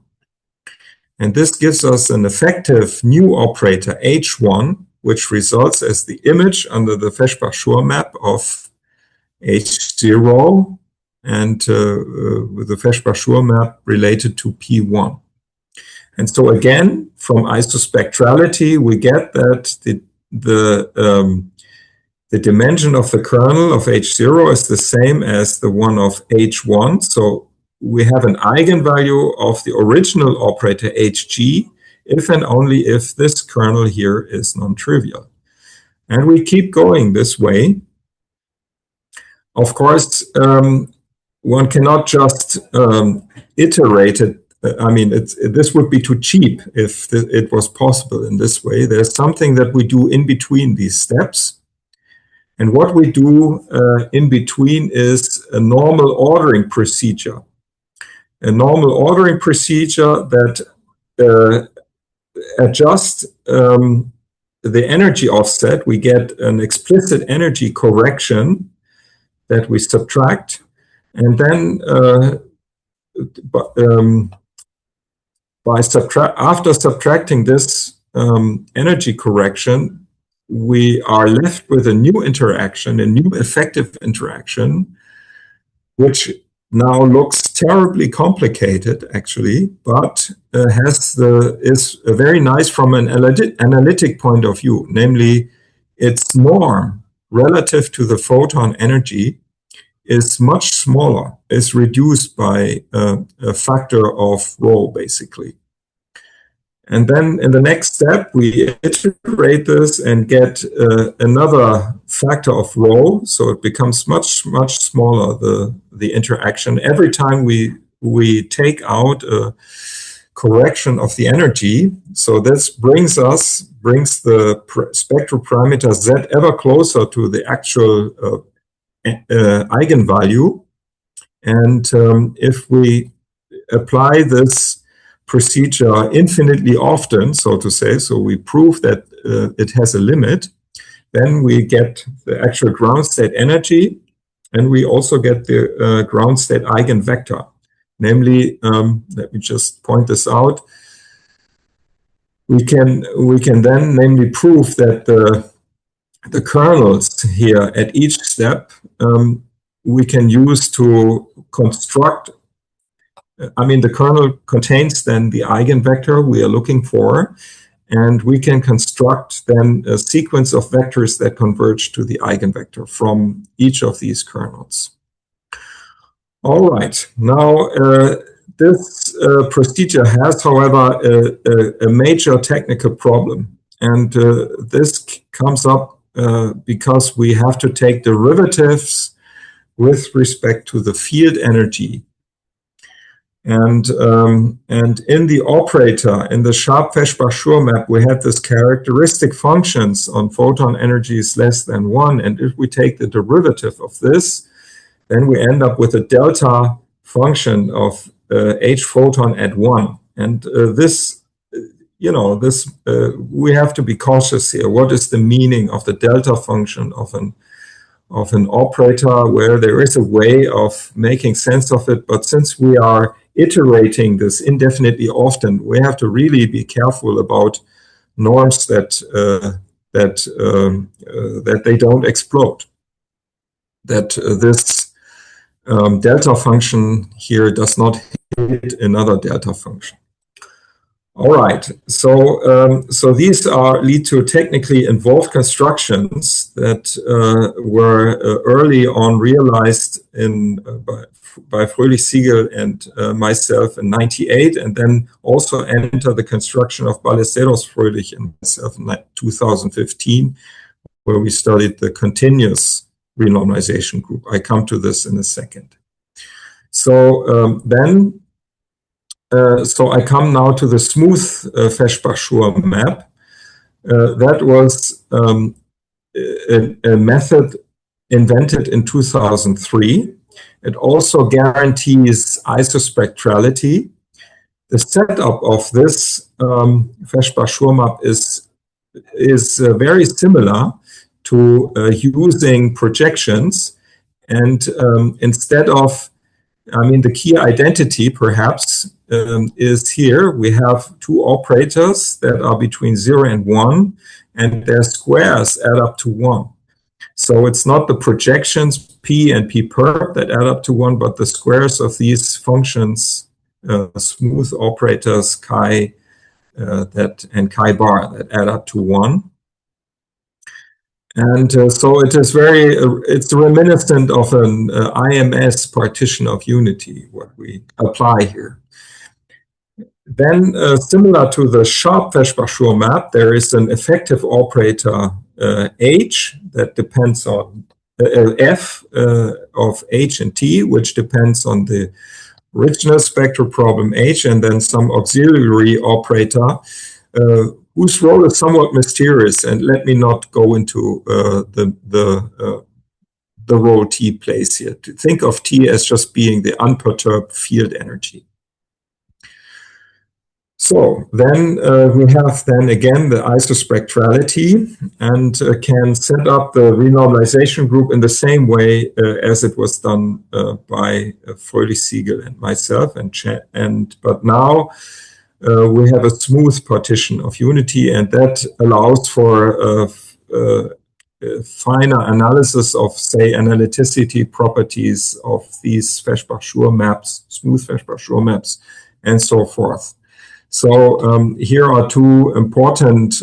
And this gives us an effective new operator H1, which results as the image under the Feshbach Schur map of H0 and with the Feshbach Schur map related to P1. And so again, from isospectrality, we get that the dimension of the kernel of H0 is the same as the one of H1. So we have an eigenvalue of the original operator Hg if and only if this kernel here is non-trivial. And we keep going this way. Of course, one cannot just iterate it. I mean, this would be too cheap if it was possible in this way. There's something that we do in between these steps. And what we do in between is a normal ordering procedure. A normal ordering procedure that adjusts the energy offset. We get an explicit energy correction that we subtract. And then after subtracting this energy correction, we are left with a new interaction, a new effective interaction, which now looks terribly complicated, actually, but is very nice from an analytic point of view. Namely, its norm relative to the photon energy is much smaller, is reduced by a factor of rho, basically. And then in the next step, we iterate this and get another factor of rho. So it becomes much, much smaller, the interaction. Every time we take out a correction of the energy. So this brings the spectral parameter Z ever closer to the actual eigenvalue. And if we apply this procedure infinitely often, so to say, so we prove that it has a limit, then we get the actual ground state energy, and we also get the ground state eigenvector. Namely, let me just point this out. We can then namely prove that the kernels here at each step we can use to construct. I mean, the kernel contains then the eigenvector we are looking for, and we can construct then a sequence of vectors that converge to the eigenvector from each of these kernels. All right, now this procedure has, however, a major technical problem, and this comes up because we have to take derivatives with respect to the field energy. And in the operator, in the sharp Feshbach Schur map, we had this characteristic functions on photon energies less than 1. And if we take the derivative of this, then we end up with a delta function of h photon at 1. And this, we have to be cautious here. What is the meaning of the delta function of an operator where there is a way of making sense of it? But since we are iterating this indefinitely often, we have to really be careful about norms that they don't explode. That this delta function here does not hit another delta function. All right, so these lead to technically involved constructions that were early on realized by Fröhlich-Siegel and myself in '98, and then also enter the construction of Ballesteros, Fröhlich, and myself in 2015, where we studied the continuous renormalization group. I come to this in a second. So so I come now to the smooth Feshbach Schur map. That was a method invented in 2003. It also guarantees isospectrality. The setup of this Feshbach Schur map is very similar to using projections. And instead of, I mean, the key identity perhaps is here. We have two operators that are between 0 and 1, and their squares add up to 1. So it's not the projections p and p perp that add up to 1, but the squares of these functions, smooth operators chi and chi bar that add up to 1. And so it is it's reminiscent of an IMS partition of unity, what we apply here. Then, similar to the sharp Feshbach Schur map, there is an effective operator H that depends on F of H and T, which depends on the richness spectral problem H, and then some auxiliary operator whose role is somewhat mysterious. And let me not go into the role T plays here. To think of T as just being the unperturbed field energy. So then we have then again the isospectrality, and can set up the renormalization group in the same way as it was done by Fröhlich-Siegel and myself. But now we have a smooth partition of unity, and that allows for finer analysis of, say, analyticity properties of these Feshbach Schur maps, smooth Feshbach Schur maps, and so forth. So here are two important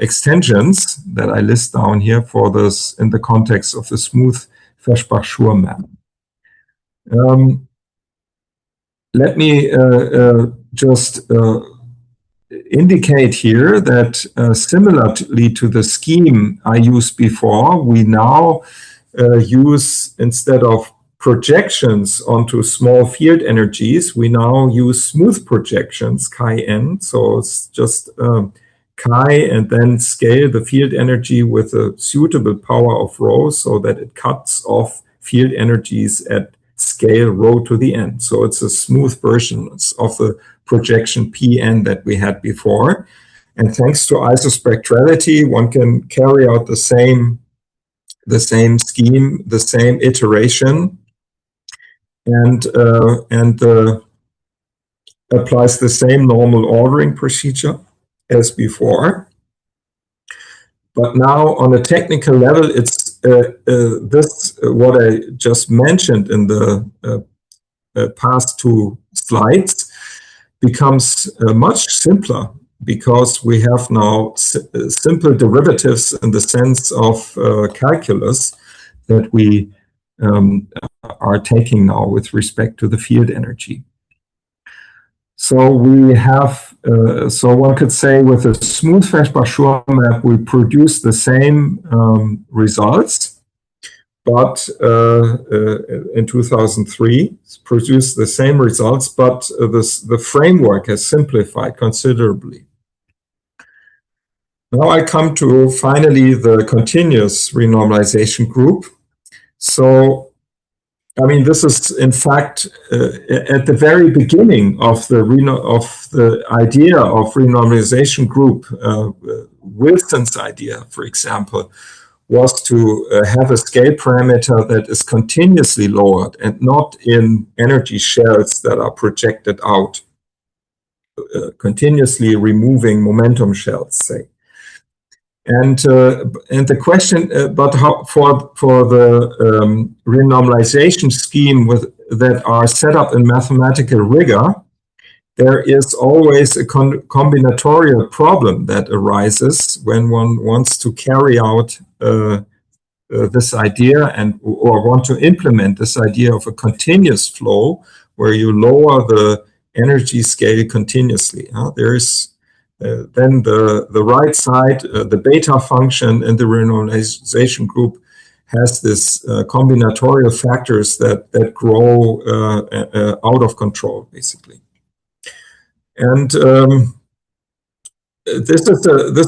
extensions that I list down here for this in the context of the smooth Feshbach Schur map. Let me just indicate here that similarly to the scheme I used before, we now use, instead of projections onto small field energies, we now use smooth projections, chi n. So it's just chi and then scale the field energy with a suitable power of rho so that it cuts off field energies at scale rho to the n. So it's a smooth version of the projection Pn that we had before. And thanks to isospectrality, one can carry out the same scheme, the same iteration, and applies the same normal ordering procedure as before. But now, on a technical level, it's what I just mentioned in the past two slides becomes much simpler, because we have now simple derivatives in the sense of calculus that we are taking now with respect to the field energy. So we have, so one could say, with a smooth Feshbach Schur map, we produce the same results, but in 2003, produced the same results, but the framework has simplified considerably. Now I come to finally the continuous renormalization group. So, I mean, this is in fact at the very beginning of the idea of renormalization group. Wilson's idea, for example, was to have a scale parameter that is continuously lowered and not in energy shells that are projected out, continuously removing momentum shells, say. And the question, but how, for the renormalization scheme that are set up in mathematical rigor, there is always a combinatorial problem that arises when one wants to carry out this idea or want to implement this idea of a continuous flow where you lower the energy scale continuously. There is then the right side, the beta function in the renormalization group has this combinatorial factors that grow out of control, basically. And this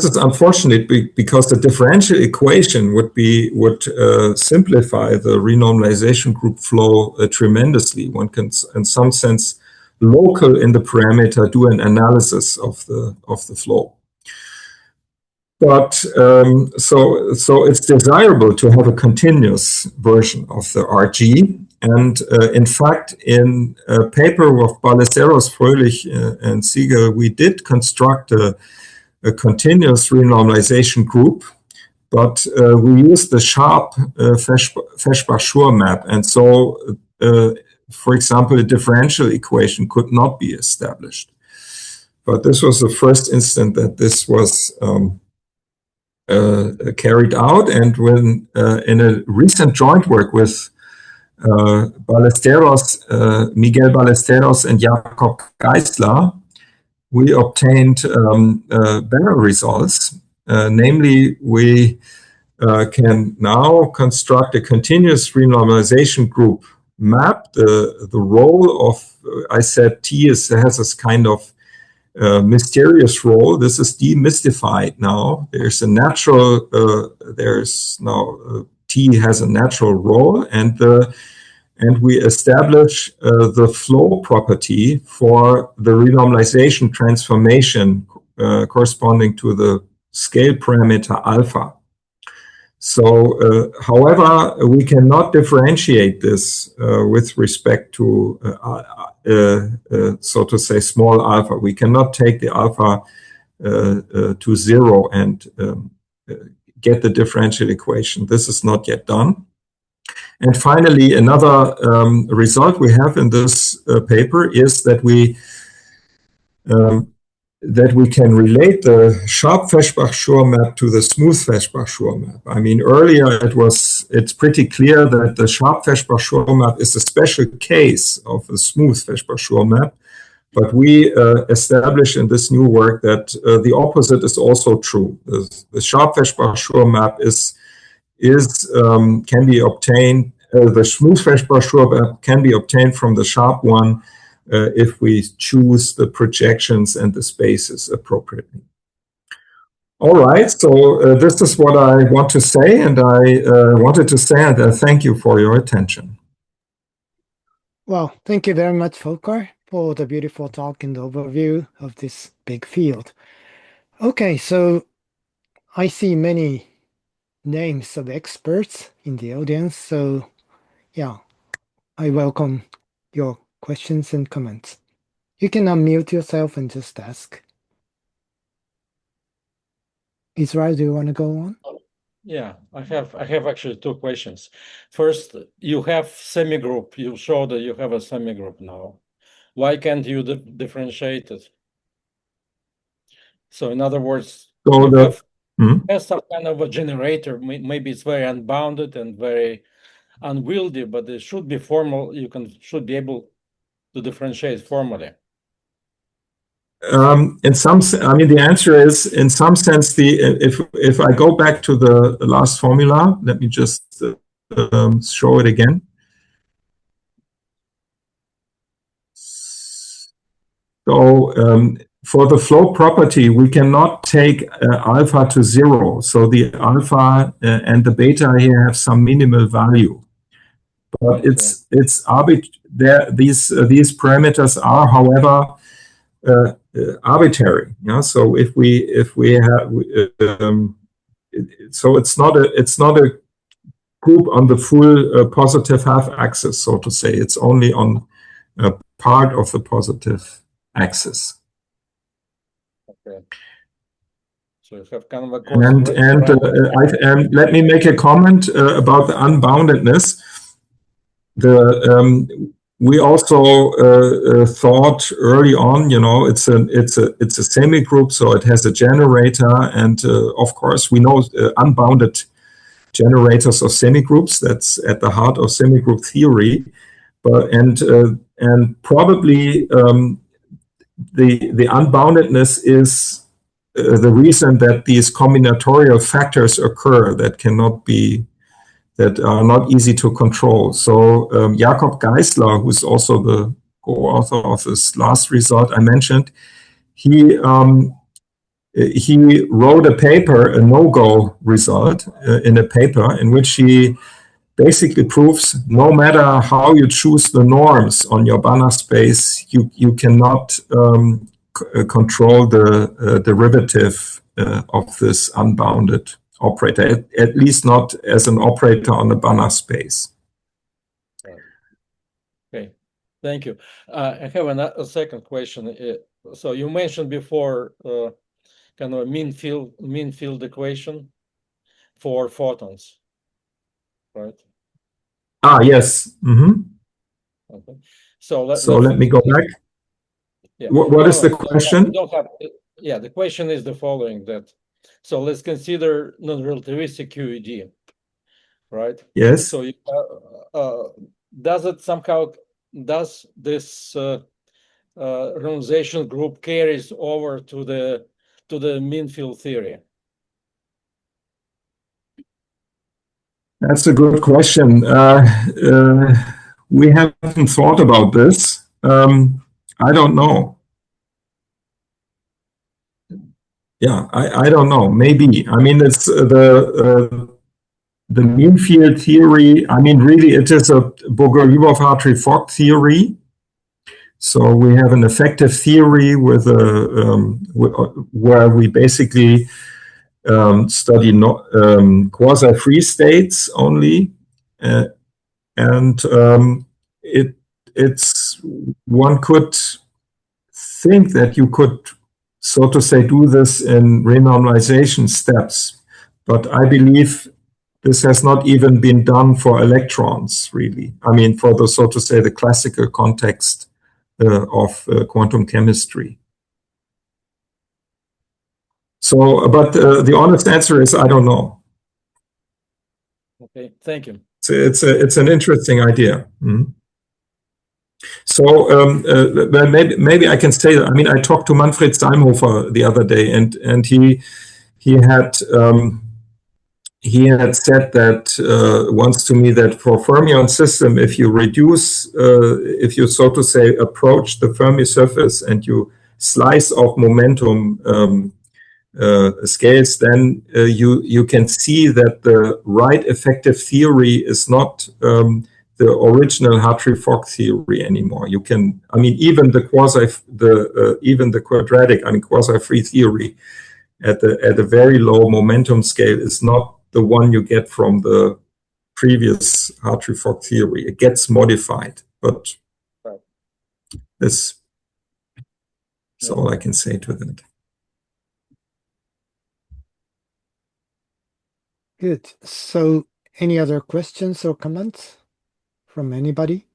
is unfortunate because the differential equation would simplify the renormalization group flow tremendously. One can, in some sense, local in the parameter, do an analysis of the flow. But so it's desirable to have a continuous version of the RG. And in fact, in a paper with Ballesteros, Fröhlich, and Siegel, we did construct a continuous renormalization group, but we used the sharp Feshbach Schur map. And so, for example, a differential equation could not be established. But this was the first instant that this was carried out. And when in a recent joint work with Ballesteros, Miguel Ballesteros and Jakob Geisler, we obtained better results. Namely, we can now construct a continuous renormalization group map. The role of, I said T has this kind of mysterious role. This is demystified now. There's a natural, there's now, T has a natural role, and we establish the flow property for the renormalization transformation corresponding to the scale parameter alpha. So, however, we cannot differentiate this with respect to, so to say, small alpha. We cannot take the alpha to zero and get the differential equation. This is not yet done. And finally, another result we have in this paper is that we can relate the sharp Feshbach Schur map to the smooth Feshbach Schur map. I mean, earlier it's pretty clear that the sharp Feshbach Schur map is a special case of a smooth Feshbach Schur map. But we establish in this new work that the opposite is also true. The sharp Feshbach Schur map can be obtained, the smooth Feshbach Schur map can be obtained from the sharp one if we choose the projections and the spaces appropriately. All right, so this is what I want to say, and I wanted to say, and thank you for your attention. Well, thank you very much, Volker, for the beautiful talk and overview of this big field. Okay, so I see many names of experts in the audience, so yeah, I welcome your questions and comments. You can unmute yourself and just ask. Israel, do you want to go on? Yeah, I have actually two questions. First, you have semigroup. You show that you have a semigroup now. Why can't you differentiate it? So in other words, So you the have some kind of a generator. Maybe it's very unbounded and very unwieldy, but it should be formal. You should be able to differentiate formally. in some, I mean, the answer is in some sense. If I go back to the last formula, let me just show it again. So for the flow property, we cannot take alpha to 0. So the alpha and the beta here have some minimal value. But it's there. These parameters are, however, arbitrary. Yeah. So if we have so it's not a group on the full positive half axis, so to say. It's only on a part of the positive axis. Okay. So you have kind of a and let me make a comment about the unboundedness. We also thought early on, it's a semi-group, so it has a generator, and of course we know unbounded generators of semi-groups. That's at the heart of semi-group theory, and probably the unboundedness is the reason that these combinatorial factors occur that are not easy to control. So Jakob Geisler, who's also the co-author of this last result I mentioned, he wrote a paper, a no-go result, in a paper in which he basically proves no matter how you choose the norms on your Banach space, you cannot control the derivative of this unbounded operator, at least not as an operator on the Banach space. Okay, thank you. I have a second question. So you mentioned before kind of a mean field equation for photons, right? Yes. Mm-hmm. Okay. So let me go back. Yeah. What is the question? The question is the following: so let's consider non-relativistic QED, right? Yes. So does this renormalization group carries over to the mean field theory? That's a good question. We haven't thought about this. I don't know. Yeah, I don't know. Maybe. I mean, it's the mean field theory. I mean, really, it is a Bogoliubov-Hartree-Fock theory. So we have an effective theory with where we basically study quasi-free states only, and it's one could think that you could, so to say, do this in renormalization steps, but I believe this has not even been done for electrons, really. I mean, for the, so to say, the classical context of quantum chemistry. So, but the honest answer is I don't know. Okay, thank you. It's an interesting idea. Mm-hmm. So maybe I can say that. I mean, I talked to Manfred Salmhofer the other day, and he had said that once to me that for fermion system, if you reduce, if you, so to say, approach the Fermi surface and you slice off momentum scales, then you can see that the right effective theory is not the original Hartree-Fock theory anymore. You can, I mean, even the quadratic, I mean, quasi-free theory at a very low momentum scale is not the one you get from the previous Hartree-Fock theory. It gets modified, but this is all I can say to that. Good. So any other questions or comments from anybody?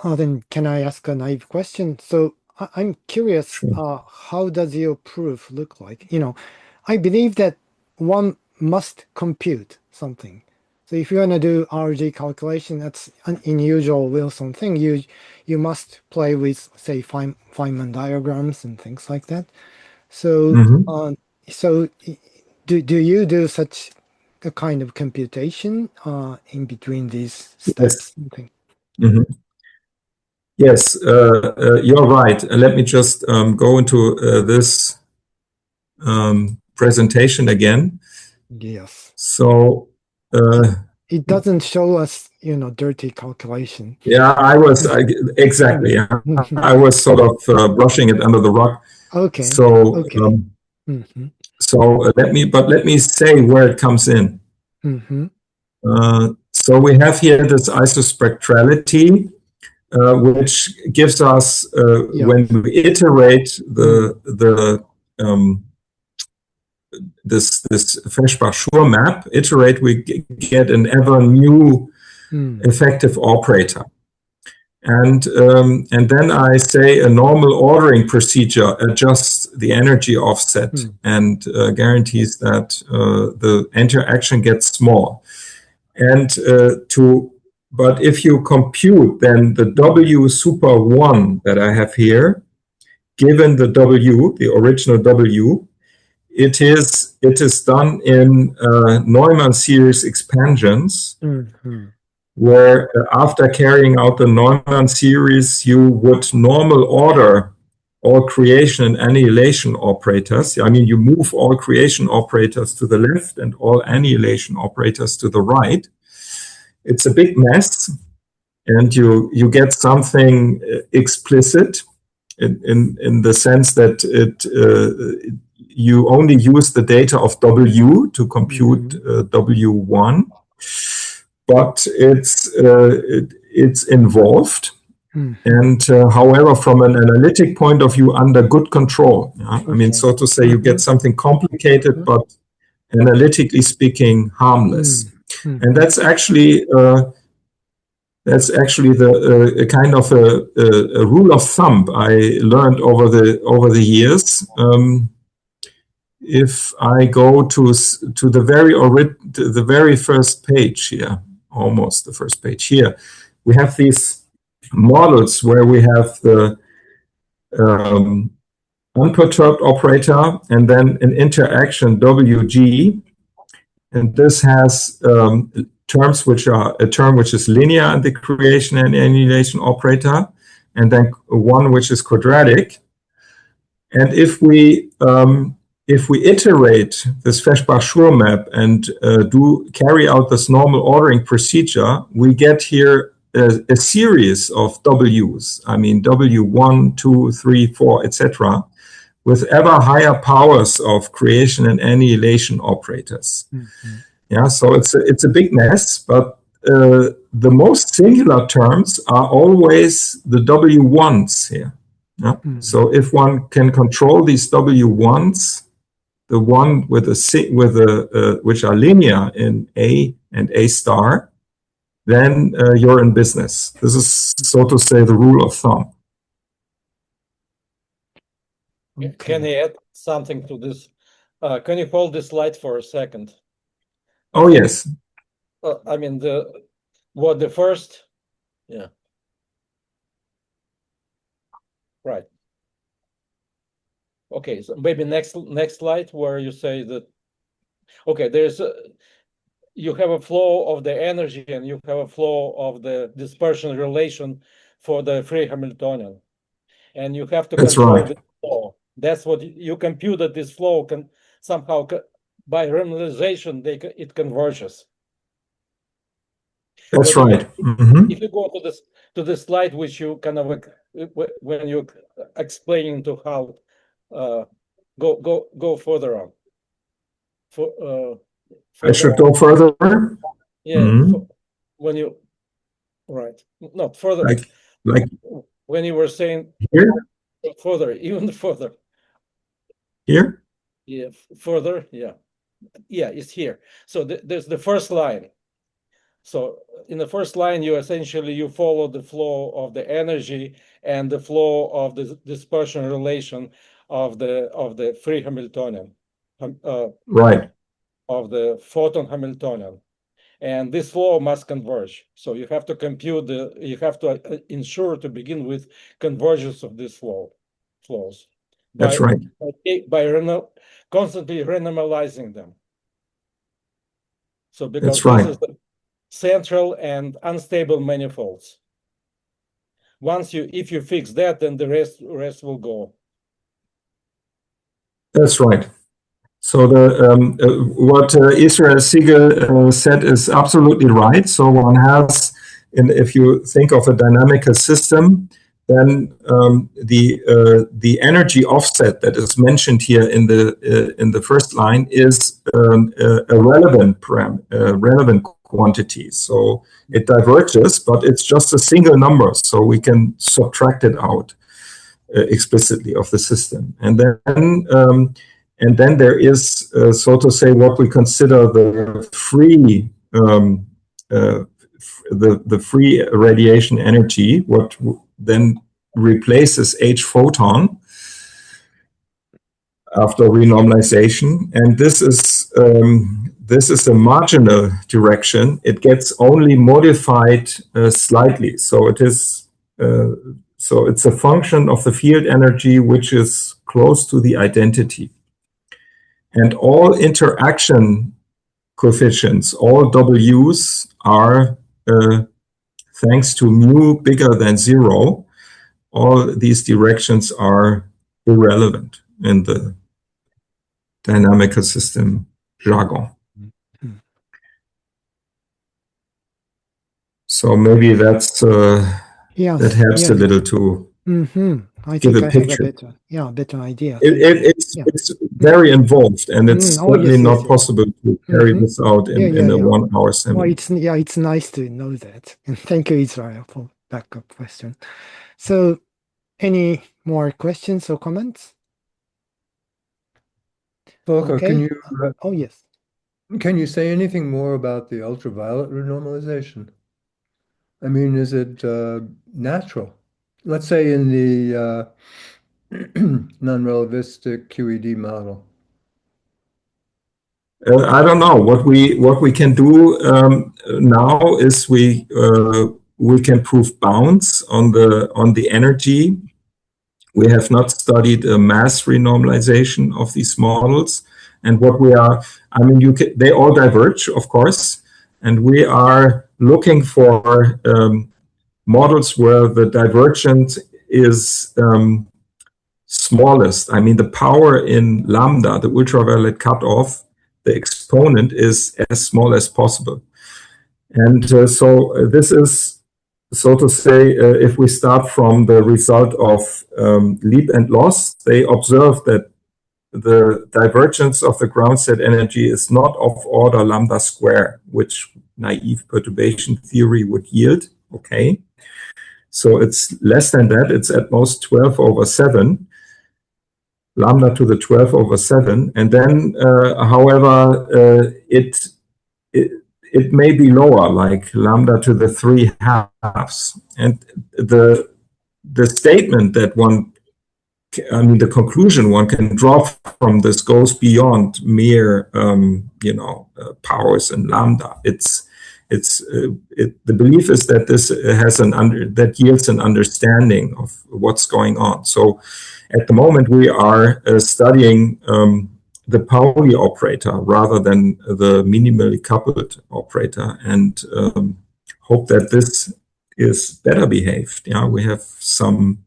Then can I ask a naive question? So I'm curious, Sure. how does your proof look like? I believe that one must compute something. So if you want to do RG calculation, that's an unusual Wilson thing. You must play with, say, Feynman diagrams and things like that. So, so do you do such a kind of computation in between these steps? Yes. Yes, you're right. Let me just go into this presentation again. Yes. So it doesn't show us, dirty calculation. yeah, exactly. I was sort of brushing it under the rug. Okay. So Mm-hmm. so let me say where it comes in. Mm-hmm. So we have here this isospectrality, which gives us when we iterate this Feshbach Schur map, we get an ever new effective operator. And then I say a normal ordering procedure adjusts the energy offset and guarantees that the interaction gets small. And but if you compute then the W super 1 that I have here, given the W, the original W, it is done in Neumann series expansions, where after carrying out the Neumann series, you would normal order all creation and annihilation operators. I mean, you move all creation operators to the left and all annihilation operators to the right. It's a big mess, and you get something explicit in the sense that you only use the data of W to compute W1, but it's involved. And however, from an analytic point of view, under good control. I mean, so to say, you get something complicated, but analytically speaking, harmless. And that's actually the kind of a rule of thumb I learned over the years. If I go to the very first page here, almost the first page here, we have these models where we have the unperturbed operator and then an interaction WG, and this has terms which are a term which is linear in the creation and annihilation operator, and then one which is quadratic. And if we iterate this Feshbach Schur map and carry out this normal ordering procedure, we get here a series of W's. I mean W1, 2, 3, 4, etc., with ever higher powers of creation and annihilation operators. Yeah, so it's a big mess, but the most singular terms are always the W1s here. Yeah? So if one can control these W1s, the one with which are linear in A and A star, then you're in business. This is, so to say, the rule of thumb. Can I add something to this? Can you hold this slide for a second? Oh, yes. I mean, the first, yeah. Right. Okay, so maybe next slide where you say that, okay, you have a flow of the energy and you have a flow of the dispersion relation for the free Hamiltonian. And you have to control the flow. That's what you computed. This flow can somehow, by renormalization, it converges. That's right. If you go to the slide which you kind of when you're explaining to how go further on. I should go further. Yeah, when you not further. Like when you were saying here, further, even further. Here. Yeah, further. Yeah, it's here. So there's the first line. So in the first line, you follow the flow of the energy and the flow of the dispersion relation of the free Hamiltonian, right, of the photon Hamiltonian, and this flow must converge. So you have to compute you have to ensure to begin with convergence of these flows. That's right. By constantly renormalizing them. So because that's right. This is the central and unstable manifolds. If you fix that, then the rest will go. That's right. So what Israel Siegel said is absolutely right. So one has, if you think of a dynamical system, then the energy offset that is mentioned here in the first line is a relevant quantity. So it diverges, but it's just a single number, so we can subtract it out explicitly of the system, and then there is, so to say, what we consider the free the free radiation energy, what then replaces H photon after renormalization, and this is a marginal direction. It gets only modified slightly, so it is. So it's a function of the field energy which is close to the identity. And all interaction coefficients, all W's are, thanks to mu bigger than 0, all these directions are irrelevant in the dynamical system jargon. So maybe that's that helps a little to I give think a I picture. have a better idea. It's very involved, and it's certainly not possible to carry this out in a 1-hour seminar. Well, it's nice to know that. And thank you, Israel, for backup question. So, any more questions or comments? Volker, Okay. can you? Oh yes. Can you say anything more about the ultraviolet renormalization? I mean, is it natural? Let's say in the nonrelativistic QED model. I don't know. What we can do now is we can prove bounds on the energy. We have not studied a mass renormalization of these models, and what we are, I mean, they all diverge, of course, and we are looking for models where the divergence is smallest. I mean, the power in lambda, the ultraviolet cutoff, the exponent is as small as possible. And so this is, so to say, if we start from the result of leap and loss, they observe that the divergence of the ground state energy is not of order lambda square, which naive perturbation theory would yield. Okay. So it's less than that. It's at most 12/7. Lambda to the 12/7, and then, however, it may be lower, like lambda to the 3/2. And the statement that the conclusion one can draw from this goes beyond mere, powers in lambda. The belief is that this has that yields an understanding of what's going on. So at the moment we are studying the Pauli operator rather than the minimally coupled operator, and hope that this is better behaved. Yeah, we have some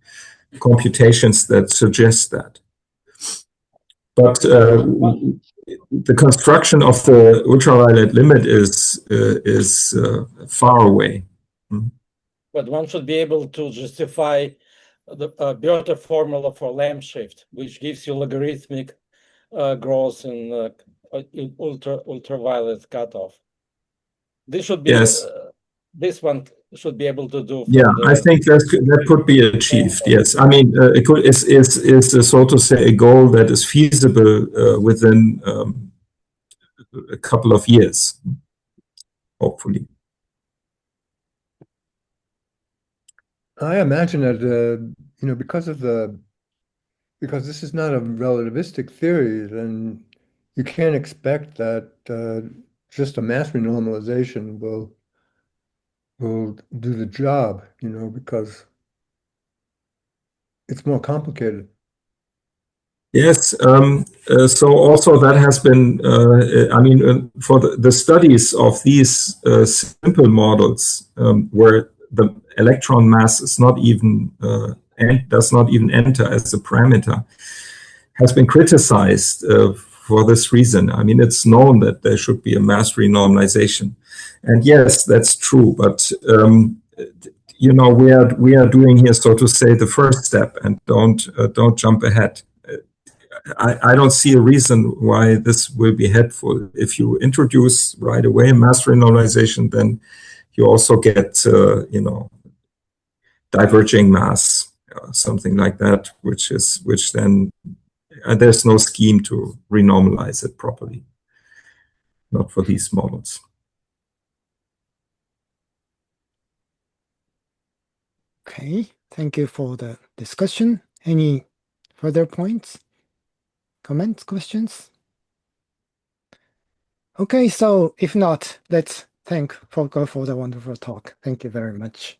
computations that suggest that. But the construction of the ultraviolet limit is far away. But one should be able to justify the Börte formula for lamp shift, which gives you logarithmic growth in ultraviolet cutoff. This should be this one should be able to do. I think that could be achieved. Yes, I mean it could is so to say a goal that is feasible within a couple of years, hopefully. I imagine that you know, because this is not a relativistic theory, then you can't expect that just a mass renormalization will do the job, you know, because it's more complicated. Yes, so also that has been, I mean, for the studies of these simple models where the electron mass is not even, and does not even enter as a parameter, has been criticized for this reason. I mean, it's known that there should be a mass renormalization. And yes, that's true, but you know, we are doing here, so to say, the first step, and don't jump ahead. I don't see a reason why this will be helpful. If you introduce right away mass renormalization, then you also get, you know, diverging mass, something like that, which then there's no scheme to renormalize it properly. Not for these models. Okay, thank you for the discussion. Any further points, comments, questions? Okay, so if not, let's thank Volker for the wonderful talk. Thank you very much.